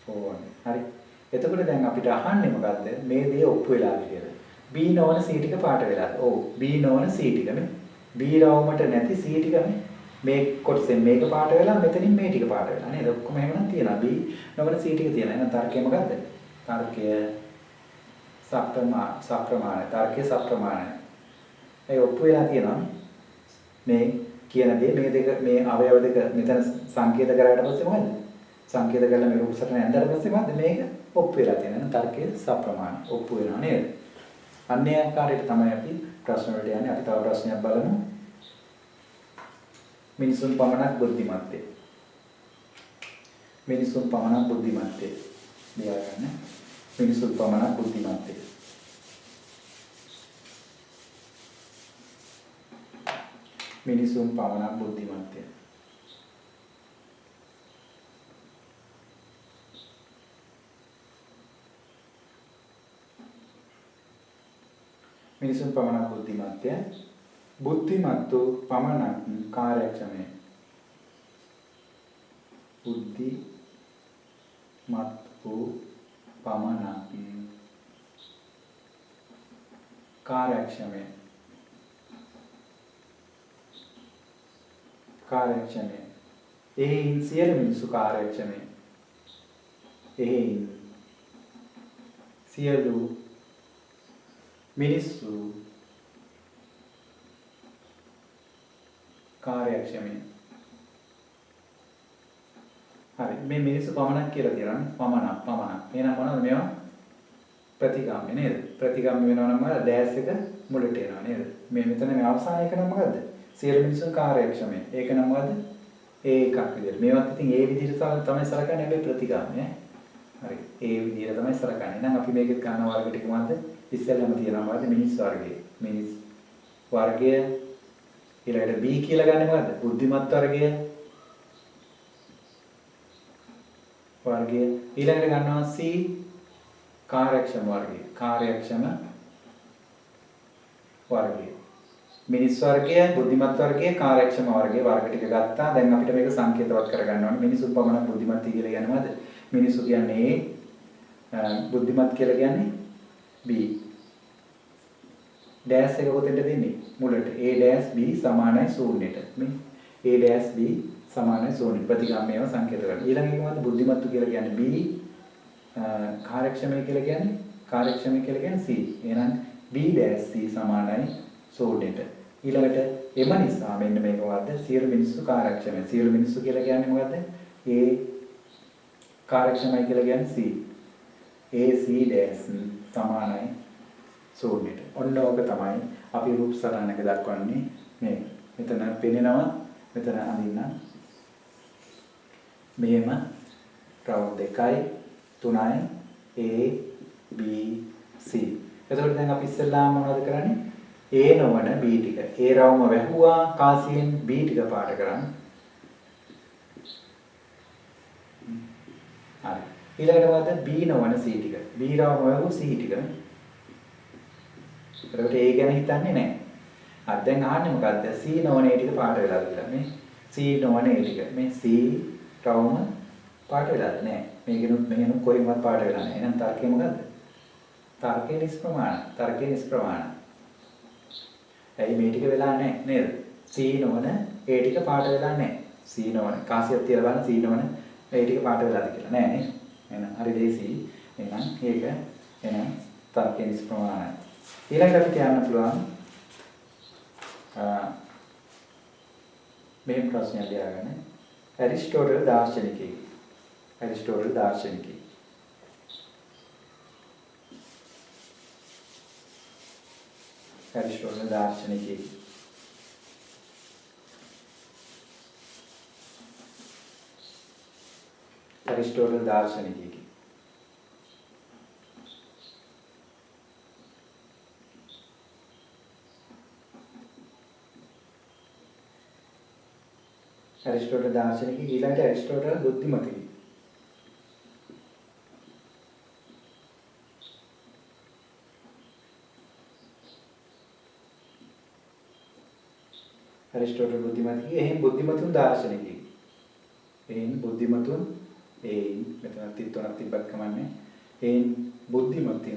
ඕනේ. හරි. එතකොට දැන් අපිට අහන්නේ මොකද්ද? මේ දේ ඔප්පු වෙලාද කියලා. B නොවන C ටික පාට වෙලාද? ඔව්. B නොවන C ටික නේ. B රවුමට නැති C ටික මේ කොටසෙන් මේක පාට වෙලා මෙතනින් මේ ටික පාට වෙලා නේද? ඔක්කොම එහෙමනම් තියෙනවා. B නොවන C ටික තියෙනවා. එහෙනම් තර්කය මොකද්ද? තර්කය සප්‍රමාණ. තර්කය සප්‍රමාණයි. ඒ ඔප්පු වෙලා තියෙනවා. මේ කියන දේ මේ දෙක මේ අවයව දෙක මෙතන සංකේත කරාට පස්සේ මොකද? සංකේත කරලා මේ රූප සටහන ඇඳලා පස්සේ මොකද? මේක ඔප්පු වෙලා තියෙනවා. තර්කය සප්‍රමාණ. ඔප්පු වෙනවා නේද? අන්නේ ආකාරයට තමයි අපි ප්‍රශ්න වලට යන්නේ. අපි තව ප්‍රශ්නයක් බලමු. මිනිසුන් පමණක් බුද්ධිමත්ය. මිනිසුන් පමණක් බුද්ධිමත්ය. ලියා ගන්න. මිනිසුන් පමණක් බුද්ධිමත්ය. මිනිසුන් පමණක් බුද්ධිමත්ය. මිනිසුන් පමණක් බුද්ධිමත්ය. බුද්ධිමත්තු පමණක් කාර්යක්ෂමය. බුද්ධිමත්තු පමණක් කාර්යක්ෂමය. කාර්යක්ෂමය. එහෙයින් සියලු මිනිසු කාර්යක්ෂමය. එහෙයින් සියලු මිනිස්සු කාර්යක්ෂමයි. හරි මේ මිනිස්සු පමණක් කියලා කියනවානේ පමණක්. එහෙනම් මොනවද මේවා? ප්‍රතිගාමී නේද? ප්‍රතිගාමී වෙනවා නම් ඩෑෂ් එක මුලට එනවා නේද? මේ මෙතන මේ අවසාන එක නම් මොකද්ද? සියලු මිනිස්සුන් කාර්යක්ෂමයි. ඒක නම් මොකද්ද? ඒ එකක් විදියට. මේවත් ඉතින් ඒ විදියට තමයි සලකන්නේ හැබැයි ප්‍රතිගාමී ඈ. හරි. ඒ විදියට තමයි සලකන්නේ. එහෙනම් අපි මේකෙත් ගන්න වර්ග ටික මොකද්ද? ඉස්සෙල්ලාම තියෙනවා මොකද්ද? මිනිස් වර්ගය. මිනිස් වර්ගය ඊළඟට B කියලා ගන්න මොකද්ද? බුද්ධිමත් වර්ගය. ඊළඟට ගන්නවා C කාර්යක්ෂම වර්ගය. කාර්යක්ෂම වර්ගය. මිනිස් වර්ගය, බුද්ධිමත් වර්ගය, කාර්යක්ෂම වර්ගය වර්ග ටික ගත්තා. දැන් අපිට මේක සංකේතවත් කරගන්න ඕනේ. මිනිසු පමණක් බුද්ධිමත් කියලා කියන්නේ මොකද්ද? මිනිසු කියන්නේ බුද්ධිමත් කියලා කියන්නේ B. ඩෑෂ් එක කොතෙන්ද දෙන්නේ? මුලට. A ඩෑෂ් B සමානයි 0ට. මේ A ඩෑෂ් B සමානයි 0ට. ප්‍රතිගාමීව සංකේත කරගන්න. ඊළඟ එක මොකද්ද? බුද්ධිමත්තු කියලා කියන්නේ B. කාර්යක්ෂමයි කියලා කියන්නේ C. එහෙනම් B ඩෑෂ් C සමානයි 0ට. ඊළඟට එම නිසා මෙන්න මේක මොකද්ද? සියලු මිනිස්සු කාර්යක්ෂමයි. සියලු මිනිස්සු කියලා කියන්නේ මොකද්ද? A කාර්යක්ෂමයි කියලා කියන්නේ C. AC ඩෑෂ් සමානයි 0ට. ඔන්න ඕක තමයි අපි රූප සටහනක දක්වන්නේ මේ. මෙතන පෙනෙනවා මෙතන අඳින්න. මෙහෙම රවුම් 2යි 3යි A B C. එතකොට දැන් අපි ඉස්සෙල්ලාම මොනවද කරන්නේ? A නොවන B ටික. A රවුම වැහුවා කාසියෙන් B ටික පාට කරන්න. හරි. ඊළඟට මොකද? B නොවන C ටික. B රවුම වැහුවා C ටික. ඒකට ඒ ගැන හිතන්නේ නැහැ. හරි දැන් අහන්නේ මොකද්ද? C නොවන ඒ ටික පාට වෙලාද කියලා. මේ C නොවන ඒ ටික. මේ C රවුම පාට වෙලාද නැහැ. මේකෙනුත් මෙහෙනුත් කොහෙවත් පාට වෙලා නැහැ. එහෙනම් තර්කය මොකද්ද? තර්කය නිෂ්ප්‍රමාණ. ඇයි මේ ටික වෙලා නැහැ නේද? C නොවන ඒ ටික පාට වෙලා නැහැ. C නොවන කාසියක් තියලා බලන්න C නොවන ඒ ටික පාට වෙලාද කියලා. නෑ නේ. එහෙනම් හරි දේසි. එහෙනම් ඒක තර්කය නිෂ්ප්‍රමාණයි. ඊළඟට අපිට යන්න පුළුවන් මේ ප්‍රශ්නය ලියාගන්න. ඇරිස්ටෝටල් දාර්ශනිකයෙක්. ඇරිස්ටෝටල් දාර්ශනිකයෙක්. ඇරිස්ටෝටල් දාර්ශනිකයෙක්. ඇරිස්ටෝටල් දාර්ශනිකයෙක්. ඇරිස්ටෝටල් දාර්ශනිකයෙක් ඊළඟට ඇරිස්ටෝටල් බුද්ධිමතෙක්. ඇරිස්ටෝටල් බුද්ධිමතෙක් එහෙන් බුද්ධිමතුන් දාර්ශනිකයෙක්. එහෙන් බුද්ධිමතුන් මෙතන තිත්තුණක් තිබ්බත් කමන්නේ. එහෙන් බුද්ධිමතුන්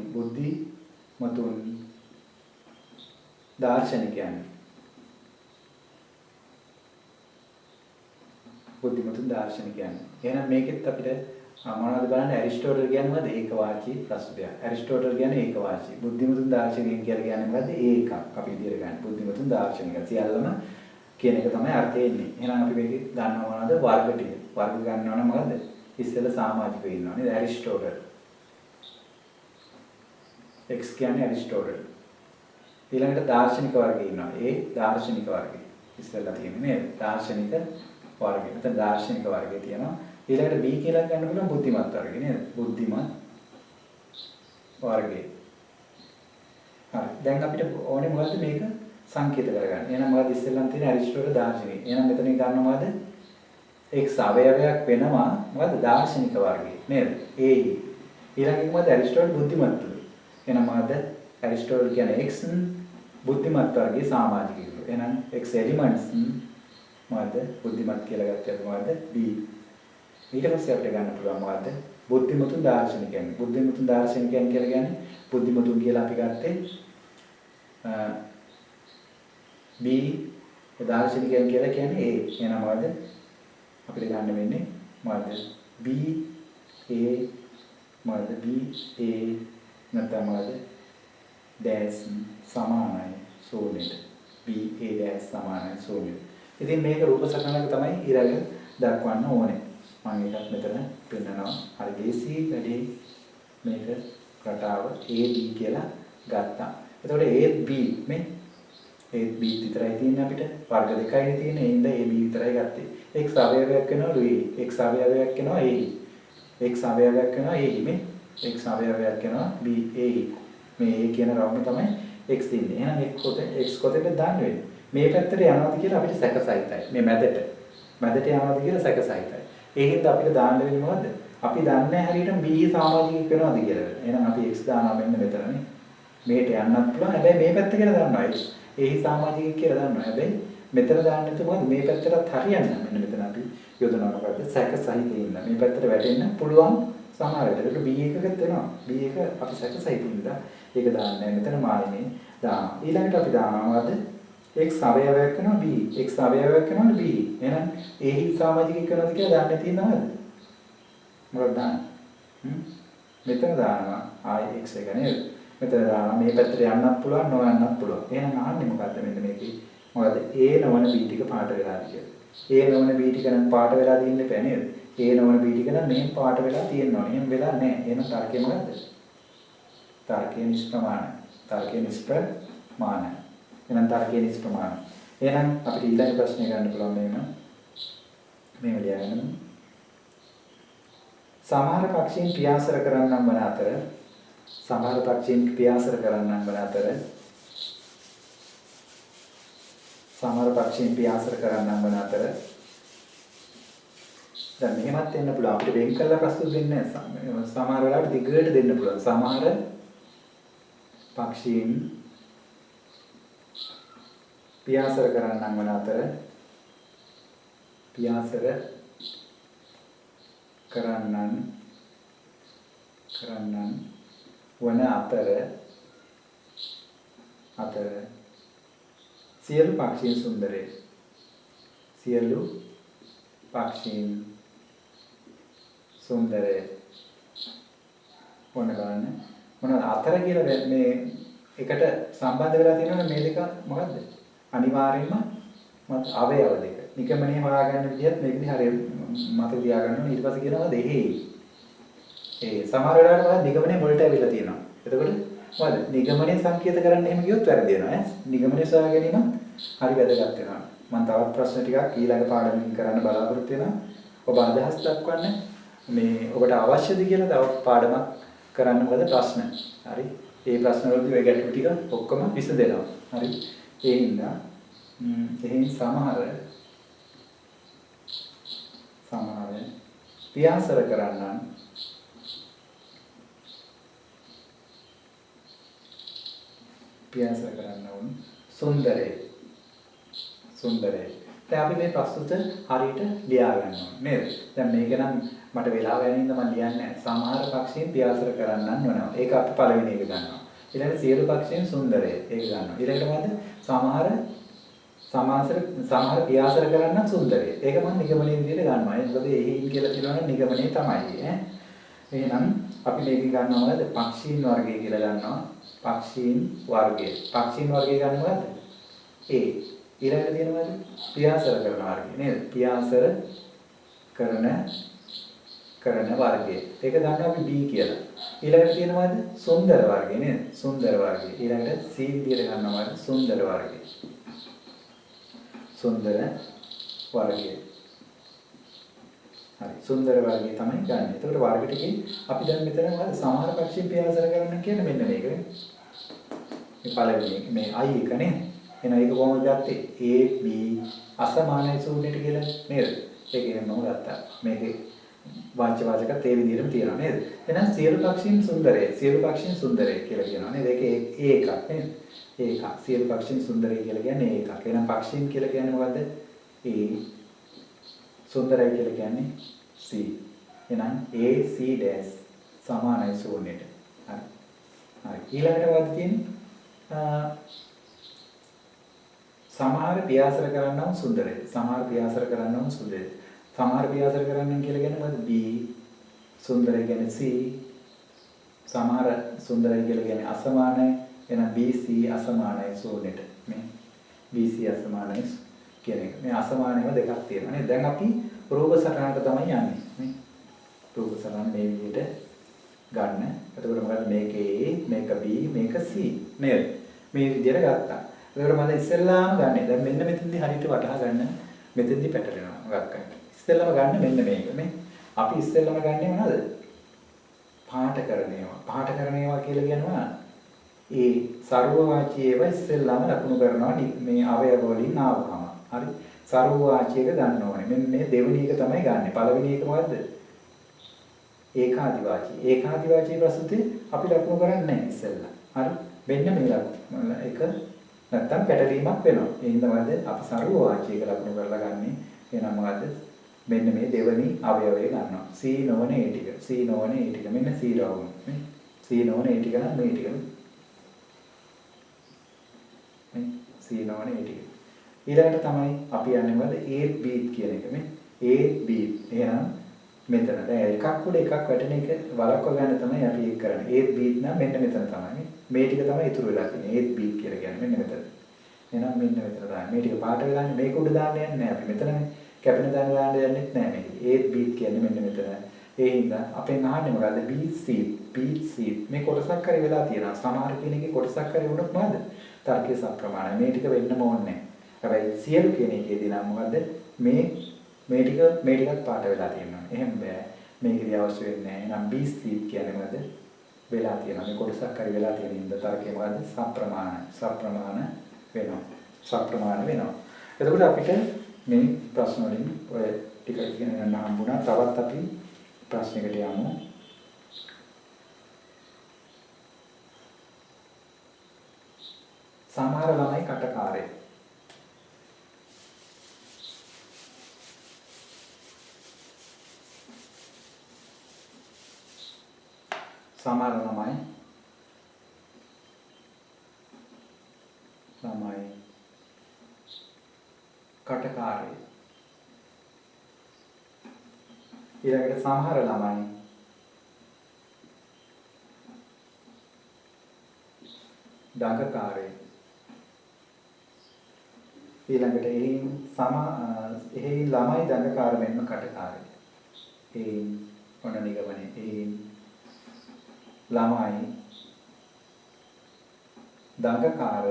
දාර්ශනිකයන්. බුද්ධිමතුන් දාර්ශනිකයන්. එහෙනම් මේකෙත් අපිට මොනවද බලන්න ඇරිස්ටෝටල් කියන්නේ මොකද? ඒකවාචී ප්‍රස්තුතය. ඇරිස්ටෝටල් කියන්නේ ඒකවාචී. බුද්ධිමතුන් දාර්ශනිකයන් කියලා කියන්නේ මොකද්ද? ඒකක්. අපි විදියට ගන්න. බුද්ධිමතුන් දාර්ශනික. සියල්ලම කියන එක තමයි අර්ථය එන්නේ. එහෙනම් අපි මේක ගන්නවා මොනවද? වර්ග ටික. වර්ග ගන්නවා නම් මොකද්ද? ඉස්සෙල්ලා සමාජිකව ඉන්නවා නේද? ඇරිස්ටෝටල්. X කියන්නේ ඇරිස්ටෝටල්. ඊළඟට දාර්ශනික වර්ගය ඉන්නවා. ඒ දාර්ශනික වර්ගය. ඉස්සෙල්ලා තියෙන්නේ නේද? දාර්ශනික වර්ගය. නැත්නම් දාර්ශනික වර්ගය තියෙනවා. ඊළඟට B කියලා ගන්න පුළුවන් බුද්ධිමත් වර්ගය නේද? බුද්ධිමත් වර්ගය. හරි. දැන් අපිට ඕනේ මොකද්ද මේක සංකේත කරගන්න. එහෙනම් මොකද ඉස්සෙල්ලාම තියෙන ඇරිස්ටෝටල් දාර්ශනික. එහෙනම් මෙතනින් ගන්න මොකද? X අවයවයක් වෙනවා මොකද දාර්ශනික වර්ගය නේද? A. ඊළඟට මොකද ඇරිස්ටෝටල් බුද්ධිමත්. එහෙනම් මොකද ඇරිස්ටෝටල් කියන්නේ X බුද්ධිමත් වර්ගයේ සමාජිකයෝ. එහෙනම් X elements මොකද බුද්ධිමත් කියලා ගත්තොත් මොකද B. ඊට පස්සේ අපිට ගන්න පුළුවන් මොකද්ද? බුද්ධිමතුන් දාර්ශනිකයන්. බුද්ධිමතුන් දාර්ශනිකයන් කියලා කියන්නේ බුද්ධිමතුන් කියලා අපි ගත්තේ B දාර්ශනිකයන් කියලා කියන්නේ A. එහෙනම් මොකද? අපිට ගන්න වෙන්නේ මොකද්ද? B A මොකද? B A නැත්නම් මොකද? dash සමානයි ශූන්‍යයට. B A dash සමානයි ශූන්‍යයට. ඉතින් මේක රූප සටහනක තමයි ඊළඟ දක්වන්න ඕනේ. මම ඒකත් මෙතන පෙන්නනවා. හරි දේශී වැඩි මේක රටාව A B කියලා ගත්තා. එතකොට A B මේ A B විතරයි තියෙන්නේ අපිට. වර්ග දෙකයි තියෙන්නේ. ඒ හින්දා A B විතරයි ගත්තේ. X අවයවයක් වෙනවා A. X අවයවයක් වෙනවා A. X අවයවයක් වෙනවා A මේ. X අවයවයක් වෙනවා B A. මේ A කියන රවුම තමයි X ඉන්නේ. එහෙනම් X කොතෙන්ද දාන්න වෙන්නේ? මේ පැත්තට යනවාද කියලා අපිට සැකසහිතයි. මේ මැදට යනවාද කියලා සැකසහිතයි. ඒ හින්දා අපිට දාන්න වෙන්නේ මොකද්ද? අපි දන්නේ හරියටම B සමාජික වෙනවද කියලා. එහෙනම් අපි X දානවා මෙන්න මෙතනනේ. මේට යන්නත් පුළුවන්. හැබැයි මේ පැත්ත කියලා දන්නවා. A සමාජික කියලා දන්නවා. හැබැයි මෙතන දාන්න නැතුව මොකද මේ පැත්තටත් හරියන්න. මෙන්න මෙතන අපි යොදනවා මොකද්ද? සැකසහිතින් ඉන්න. මේ පැත්තට වැටෙන්න පුළුවන් සමහර වෙලාවට B එකකට දෙනවා. B එක අපි සැකසහිතින් ඉඳලා ඒක දාන්නේ මෙතන මායිනේ දානවා. ඊළඟට අපි දානවා මොකද්ද? X අවයවයක් වෙනවා B. X අවයවයක් වෙනවා B. එහෙනම් A සමාජික වෙනවද කියලා දන්නේ තියෙනවද? මොකක්ද දාන්නේ? මෙතන දානවා ආයි X එක නේද? මෙතන දානවා මේ පැත්තට යන්නත් පුළුවන් නොයන්නත් පුළුවන්. එහෙනම් අහන්නේ මොකද්ද මෙන්න මේකේ? මොකද A නොවන B ටික පාට වෙලාද කියලා. A නොවන B ටික නම් පාට වෙලා තියෙන්න බෑ නේද? A නොවන B ටික නම් මෙහෙම පාට වෙලා තියෙනවා. එහෙම වෙලා නැහැ. එහෙනම් තර්කය මොකද්ද? තර්කය නිෂ්ප්‍රමාණයි. තර්කය නිෂ්ප්‍රමාණයි. එහෙනම් තර්කය නිෂ්ප්‍රමාණයි. එහෙනම් අපිට ඊළඟ ප්‍රශ්නේ ගන්න පුළුවන් මේව ලියගන්න. සමහර පක්ෂීන් පියාසර කරන්නන් වන අතර දැන් මෙහෙමත් වෙන්න පුළුවන්. අපිට වෙන් කළා ප්‍රශ්න දෙන්නේ නැහැ. සමහර වෙලාවට දිගට දෙන්න පුළුවන්. සමහර පක්ෂීන් පියාසර කරන්නන් වන අතර සියලු පක්ෂීන් සුන්දරේ. ඕන ගන්න. මොනවද අතර කියලා මේ එකට සම්බන්ධ වෙලා තියෙනවනේ මේ දෙක මොකද්ද? අනිවාර්යයෙන්ම මත අවයව දෙක. නිකමනේ හොයාගන්න විදිහත් මේකදී හරිය මතක තියාගන්න ඕනේ. ඊට පස්සේ කියනවා දෙහි. ඒ සමහර වෙලාවට මොකද නිගමනේ මුලට ඇවිල්ලා තියෙනවා. එතකොට මොකද නිගමනේ සංකේත කරන්න එහෙම ගියොත් වැරදි වෙනවා ඈ. නිගමනේ සොයා ගැනීම හරි වැදගත් වෙනවා. මම තවත් ප්‍රශ්න ටිකක් ඊළඟ පාඩමකින් කරන්න බලාපොරොත්තු වෙනවා. ඔබ අදහස් දක්වන්න මේ ඔබට අවශ්‍යද කියලා තව පාඩමක් කරන්න මොකද ප්‍රශ්න. හරි. මේ ප්‍රශ්න වලදී ඔය ගැටලු ටික ඔක්කොම විසඳෙනවා. හරි. ඒ හින්දා එහෙන් සමහර පියාසර කරන්නන් සුන්දරේ. දැන් අපි මේ ප්‍රස්තුත හරියට ලියා ගන්න ඕනේ නේද? දැන් මේක නම් මට වෙලාව යන හින්දා මම ලියන්නේ නැහැ. සමහර පක්ෂීන් පියාසර කරන්නන් වෙනවා. ඒක අපි පළවෙනි එක ගන්නවා. ඊළඟට සියලු පක්ෂීන් සුන්දරේ. ඒක ගන්නවා. ඊළඟට මොකද? සමහර පියාසර කරන්න සුන්දරය. ඒක මම නිගමනයේ විදිහට ගන්නවා. මොකද එහින් කියලා කියනවනේ නිගමනයේ තමයි ඈ. එහෙනම් අපි මේකෙන් ගන්නවා මොකද? පක්ෂීන් වර්ගය කියලා ගන්නවා. පක්ෂීන් වර්ගය. පක්ෂීන් වර්ගය ගන්න මොකද? A. ඊළඟට තියෙනවද? පියාසර කරන වර්ගය නේද? පියාසර කරන වර්ගය. ඒක ගන්නවා අපි B කියලා. ඊළඟට තියෙනවද? සුන්දර වර්ගය නේද? සුන්දර වර්ගය. ඊළඟට C විදිහට ගන්නවා සුන්දර වර්ගය. සුන්දර වර්ගය. හරි. සුන්දර වර්ගය තමයි ගන්න. එතකොට වර්ග ටිකේ අපි දැන් මෙතන මොකද සමහර පක්ෂීන් පියාසර කරන්න කියන්නේ මෙන්න මේක. මේ පළවෙනි එක මේ I එක නේ. එහෙනම් ඒක කොහොමද ගත්තේ? A B අසමානයි ශූන්‍යයට කියලා නේද? ඒක එහෙමම ගත්තා. මේකේ වාචක වාචකත් ඒ විදිහටම තියෙනවා නේද? එහෙනම් සියලු පක්ෂීන් සුන්දරයි. සියලු පක්ෂීන් සුන්දරයි කියලා කියනවා නේද? ඒක එකක් නේද? ඒකක්. සියලු පක්ෂීන් සුන්දරයි කියලා කියන්නේ ඒකක්. එහෙනම් පක්ෂීන් කියලා කියන්නේ මොකද්ද? A. සුන්දරයි කියලා කියන්නේ C. එහෙනම් A C dash සමානයි ශූන්‍යයට. හරි. හරි. ඊළඟට මොකද තියෙන්නේ? සමහර පියාසර කරන්නම සුන්දරයි. සමහර පියාසර කරන්නම සුන්දරයි. සමහර පියාසර කරන්න කියලා කියන්නේ මොකද? B. සුන්දරයි කියන්නේ C. සමහර සුන්දරයි කියලා කියන්නේ අසමානයි. එහෙනම් BC අසමානයි ශූන්‍යයට. මේ BC අසමානයි කියන එක. මේ අසමානයම දෙකක් තියෙනවා නේද? දැන් අපි රූප සටහනට තමයි යන්නේ. නේ? රූප සටහන මේ විදිහට ගන්න. එතකොට මොකද මේක A, මේක B, මේක C නේද? මේ විදිහට ගත්තා. එතකොට මම ඉස්සෙල්ලාම ගන්නෙ. දැන් මෙන්න මෙතනදී හරියට වටහා ගන්න. මෙතනදී පැටලෙනවා. මොකක් කරන්නේ? ඉස්සෙල්ලාම ගන්න මෙන්න මේක නේ. අපි ඉස්සෙල්ලාම ගන්නෙ මොනවද? පාඨ කරන ඒවා. පාඨ කරන ඒවා කියලා කියනවා ඒ සර්වවාචී ඒවා ඉස්සෙල්ලාම ලකුණු කරනවා මේ අවයව වලින් ආවම. හරි? සර්වවාචීක ගන්න ඕනේ. මෙන්න මේ දෙවෙනි එක තමයි ගන්නෙ. පළවෙනි එක මොකද්ද? ඒකාදිවාචී. ඒකාදිවාචී ප්‍රස්තුතේ අපි ලකුණු කරන්නේ නැහැ ඉස්සෙල්ලා. හරි? මෙන්න මේ ලකුණ එක නැත්තම් පැටලීමක් වෙනවා. ඒ හින්දා මොකද අපි සර්වවාචීක ලකුණු කරලා ගන්නෙ. එහෙනම් මොකද්ද? මෙන්න මේ දෙවෙනි අවයවය ගන්නවා. C නොවන ඒ ටික. C නොවන ඒ ටික. මෙන්න C රවුම්. නේ? C නොවන ඒ ටික නම් මේ ටික. නේ? C නොවන ඒ ටික. ඊළඟට තමයි අපි යන්නේ මොකද? A B කියන එක නේ. A B. එහෙනම් මෙතන දැන් එකක් උඩ එකක් වැටෙන එක වලක්ව ගන්න තමයි අපි ඒක කරන්නේ. A B නම් මෙන්න මෙතන තමයි. මේ ටික තමයි ඉතුරු වෙලා තියෙන්නේ. A B කියලා කියන්නේ මෙන්න මෙතන. එහෙනම් මෙන්න මෙතන දාන්න. මේ ටික පාට වෙලානේ මේක උඩ දාන්න යන්නේ නැහැ අපි මෙතනනේ. කැපෙන දාන්න යන්නෙත් නැහැ මේක. A B කියන්නේ මෙන්න මෙතන. ඒ හින්දා අපෙන් අහන්නේ මොකද්ද? B C B C මේ කොටසක් හරි වෙලා තියෙනවා. සමහර කියන එකේ කොටසක් හරි වුණොත් මොකද? තර්කයේ සප්‍රමාණයි. මේ ටික වෙන්නම ඕනේ නැහැ. හැබැයි සියලු කියන එකේදී නම් මොකද්ද? මේ ටිකක් පාට වෙලා තියෙනවා. එහෙම බෑ. මේකදී අවශ්‍ය වෙන්නේ නැහැ. එහෙනම් B C කියන්නේ මොකද? වෙලා තියෙනවා. මේ කොටසක් හරි වෙලා තියෙන ඉඳ තර්කයේ මොකද්ද? සප්‍රමාණ වෙනවා. සප්‍රමාණ වෙනවා. එතකොට අපිට මේ ප්‍රශ්න වලින් ඔය ටික ඉගෙන ගන්න හම්බුණා. තවත් අපි ප්‍රශ්නයකට යමු. සමහර ළමයි කටකාරයි. සමහර ළමයි කටකාරයි. ඊළඟට සමහර ළමයි දඟකාරයි. ඊළඟට එහි ළමයි දඟකාර මෙන්ම කටකාරයි. ඒ ඔන්න නිගමනයේ එහි ළමයි දඟකාර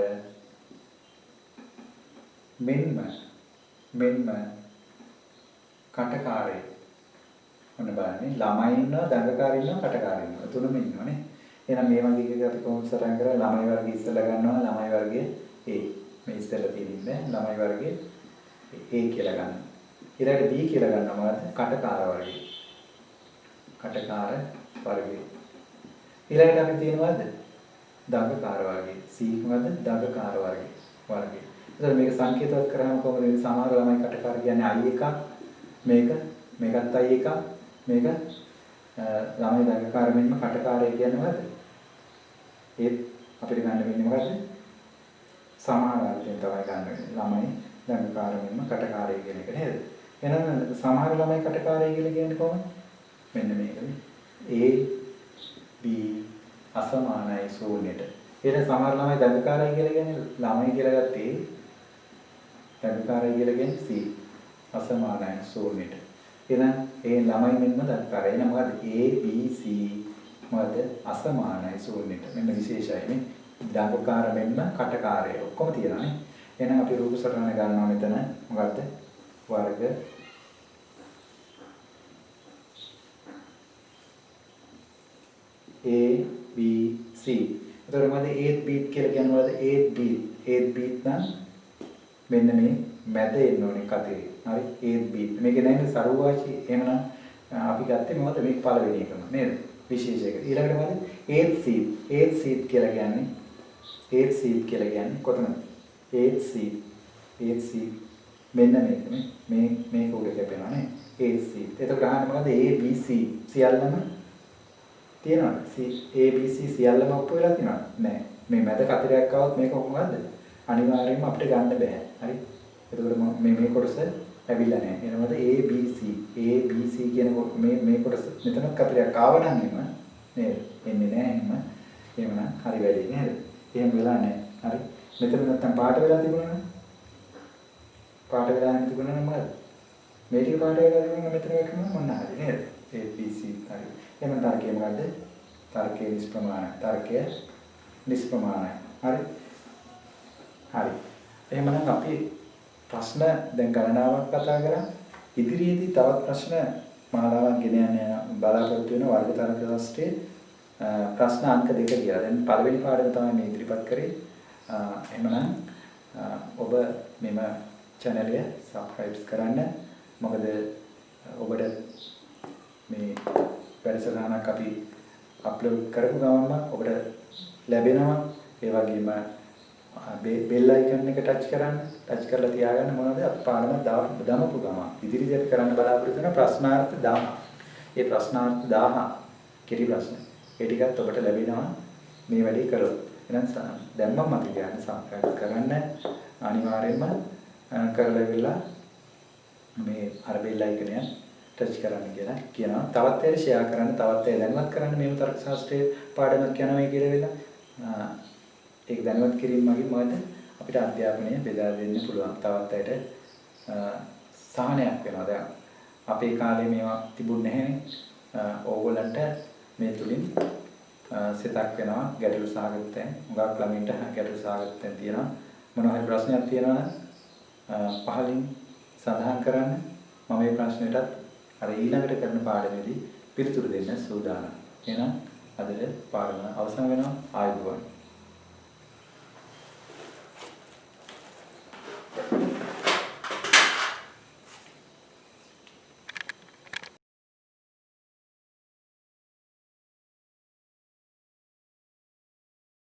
මෙන්ම කටකාරයි. ඔන්න බලන්න ළමයි ඉන්නවා දඟකාර ඉන්නවා කටකාර ඉන්නවා තුනම ඉන්නවනේ. එහෙනම් මේ වගේ එකක් අපි කොහොමද සටහන් කරන්නේ? ළමයි වර්ගය ඉස්සෙල්ලා ගන්නවා. ළමයි වර්ගය A. මේ ඉස්සෙල්ලා තියෙන්නේ ළමයි වර්ගය A කියලා ගන්න. ඊළඟට B කියලා ගන්නවා මොකද්ද? කටකාර වර්ගය. කටකාර වර්ගය. ඊළඟට අපි තියෙනවද? දඟකාර වර්ගය. C මොකද්ද? දඟකාර වර්ගය. එතකොට මේක සංකේතවත් කරාම කොහොමද? සමහර ළමයි කටකාර කියන්නේ I එකක්. මේකත් I එකක්. මේක ළමයි දඟකාර මෙන්ම කටකාරය කියන්නේ මොකද්ද? ඒත් අපිට ගන්න වෙන්නේ මොකද්ද? සමාන අර්ථයෙන් තමයි ගන්න වෙන්නේ. ළමයි දඟකාරයෙන්ම කටකාරය කියන එක නේද? එහෙනම් සමහර ළමයි කටකාරය කියලා කියන්නේ කොහොමද? මෙන්න මේකනේ. A B අසමානයි ශූන්‍යයට. එහෙනම් සමහර ළමයි දඟකාරය කියලා කියන්නේ ළමයි කියලා ගත්තේ දඟකාරය කියලා කියන්නේ C අසමානයි ශූන්‍යයට. එහෙනම් ඒ ළමයි මෙන්න දඟකාරය. එහෙනම් මොකද A B C මොකද අසමානයි ශූන්‍යයට. මෙන්න විශේෂයි නේ. දඟකාර මෙන්න කටකාරය ඔක්කොම තියෙනවානේ. එහෙනම් අපි රූප සටහන ගන්නවා මෙතන මොකද්ද? වර්ග A B C. එතකොට මොකද 8 බීට් කියලා කියන්නේ මොකද 8 බීට්. 8 බීට් නම් මෙන්න මේ මැද එන්න ඕනේ කතරේ. හරි 8 බීට්. මේක නේද සරුවාචි. එහෙනම් අපි ගත්තේ මොකද මේක පළවෙනි එකම නේද? විශේෂ එක. ඊළඟට මොකද 8 සීට්. 8 සීට් කියලා කියන්නේ 8 සීට් කියලා කියන්නේ කොතනද? 8 සීට්. 8 සීට් මෙන්න මේක නේ. මේක උඩ කැපෙනවා නේ. 8 සීට්. එතකොට අහන්නේ මොකද A B C සියල්ලම තියෙනවද? A B C සියල්ලම ඔප්පු වෙලා තියෙනවද? නැහැ. මේ මැද කතරයක් આવොත් මේක මොකද්ද? අනිවාර්යයෙන්ම අපිට ගන්න බෑ. හරි. එතකොට මේ කොටස ඇවිල්ලා නැහැ. එනවාද A B C කියන මේ කොටස මෙතන කතරයක් ආවනම් එම නේද? එන්නේ නැහැ එහෙමනම් හරි වැඩි නේද? එහෙම වෙලා නැහැ. හරි. මෙතන නැත්තම් පාට වෙලා තිබුණා නේද? පාට වෙලා තිබුණා නම් මොකද? මේ ටික පාට වෙලා තිබුණා මෙතන වැටුණා මොන්න හරි නේද? A B C හරි. එහෙනම් තර්කය මොකද්ද? තර්කයේ නිෂ්ප්‍රමාණයි. තර්කය නිෂ්ප්‍රමාණයි. හරි. හරි. එහෙනම් අපි ප්‍රශ්න දැන් ගණනාවක් කතා කරා. ඉදිරියේදී තවත් ප්‍රශ්න මාලාවක් ගෙන යන්න බලාපොරොත්තු වෙන වර්ග තර්ක ශාස්ත්‍රයේ ප්‍රශ්න අංක 2 කියලා. දැන් පළවෙනි පාඩම තමයි මේ ඉදිරිපත් කරේ. එහෙනම් ඔබ මෙම channel එක subscribe කරන්න. මොකද ඔබට මේ වැඩසටහනක් අපි අප්ලෝඩ් කරපු ගමන්ම ඔබට ලැබෙනවා. ඒ වගේම බෙල් අයිකන් එක ටච් කරන්න. ටච් කරලා තියාගන්න මොනවද පාඩම දාමපු ගමන්. ඉදිරියට කරන්න බලාපොරොත්තු වෙන ප්‍රශ්නාර්ථ 1000. ඒ ප්‍රශ්නාර්ථ 1000 කෙටි ප්‍රශ්න. ඒ ටිකත් ඔබට ලැබෙනවා මේ වැඩේ කරොත්. එහෙනම් දැන් මම මතක ගන්න සබ්ස්ක්‍රයිබ් කරන්න අනිවාර්යයෙන්ම කරලා ඉවරලා මේ අර බෙල් අයිකනය ටච් කරන්න කියලා කියනවා. තවත් අය ෂෙයා කරන්න, තවත් අය දැනුවත් කරන්න මේ තර්ක ශාස්ත්‍රයේ පාඩමක් යනවා කියලා වෙලා. ඒක දැනුවත් කිරීම මගින් මොකද අපිට අධ්‍යාපනය බෙදා දෙන්න පුළුවන්. තවත් අයට සහනයක් වෙනවා. දැන් අපේ කාලේ මේවා තිබුණේ නැහැනේ. ඕගොල්ලන්ට මේ තුලින් සිතක් වෙනවා ගැටළු සාගතයෙන්. උගක් ළමින්ට ගැටළු සාගතයෙන් තියෙනවා. මොනවා හරි ප්‍රශ්නයක් තියෙනවා නම් පහලින් සඳහන් කරන්න. මම මේ ප්‍රශ්නෙටත් අර ඊළඟට කරන පාඩමේදී පිළිතුරු දෙන්න සූදානම්. එහෙනම් අදට පාඩම අවසන් වෙනවා. ආයුබෝවන්.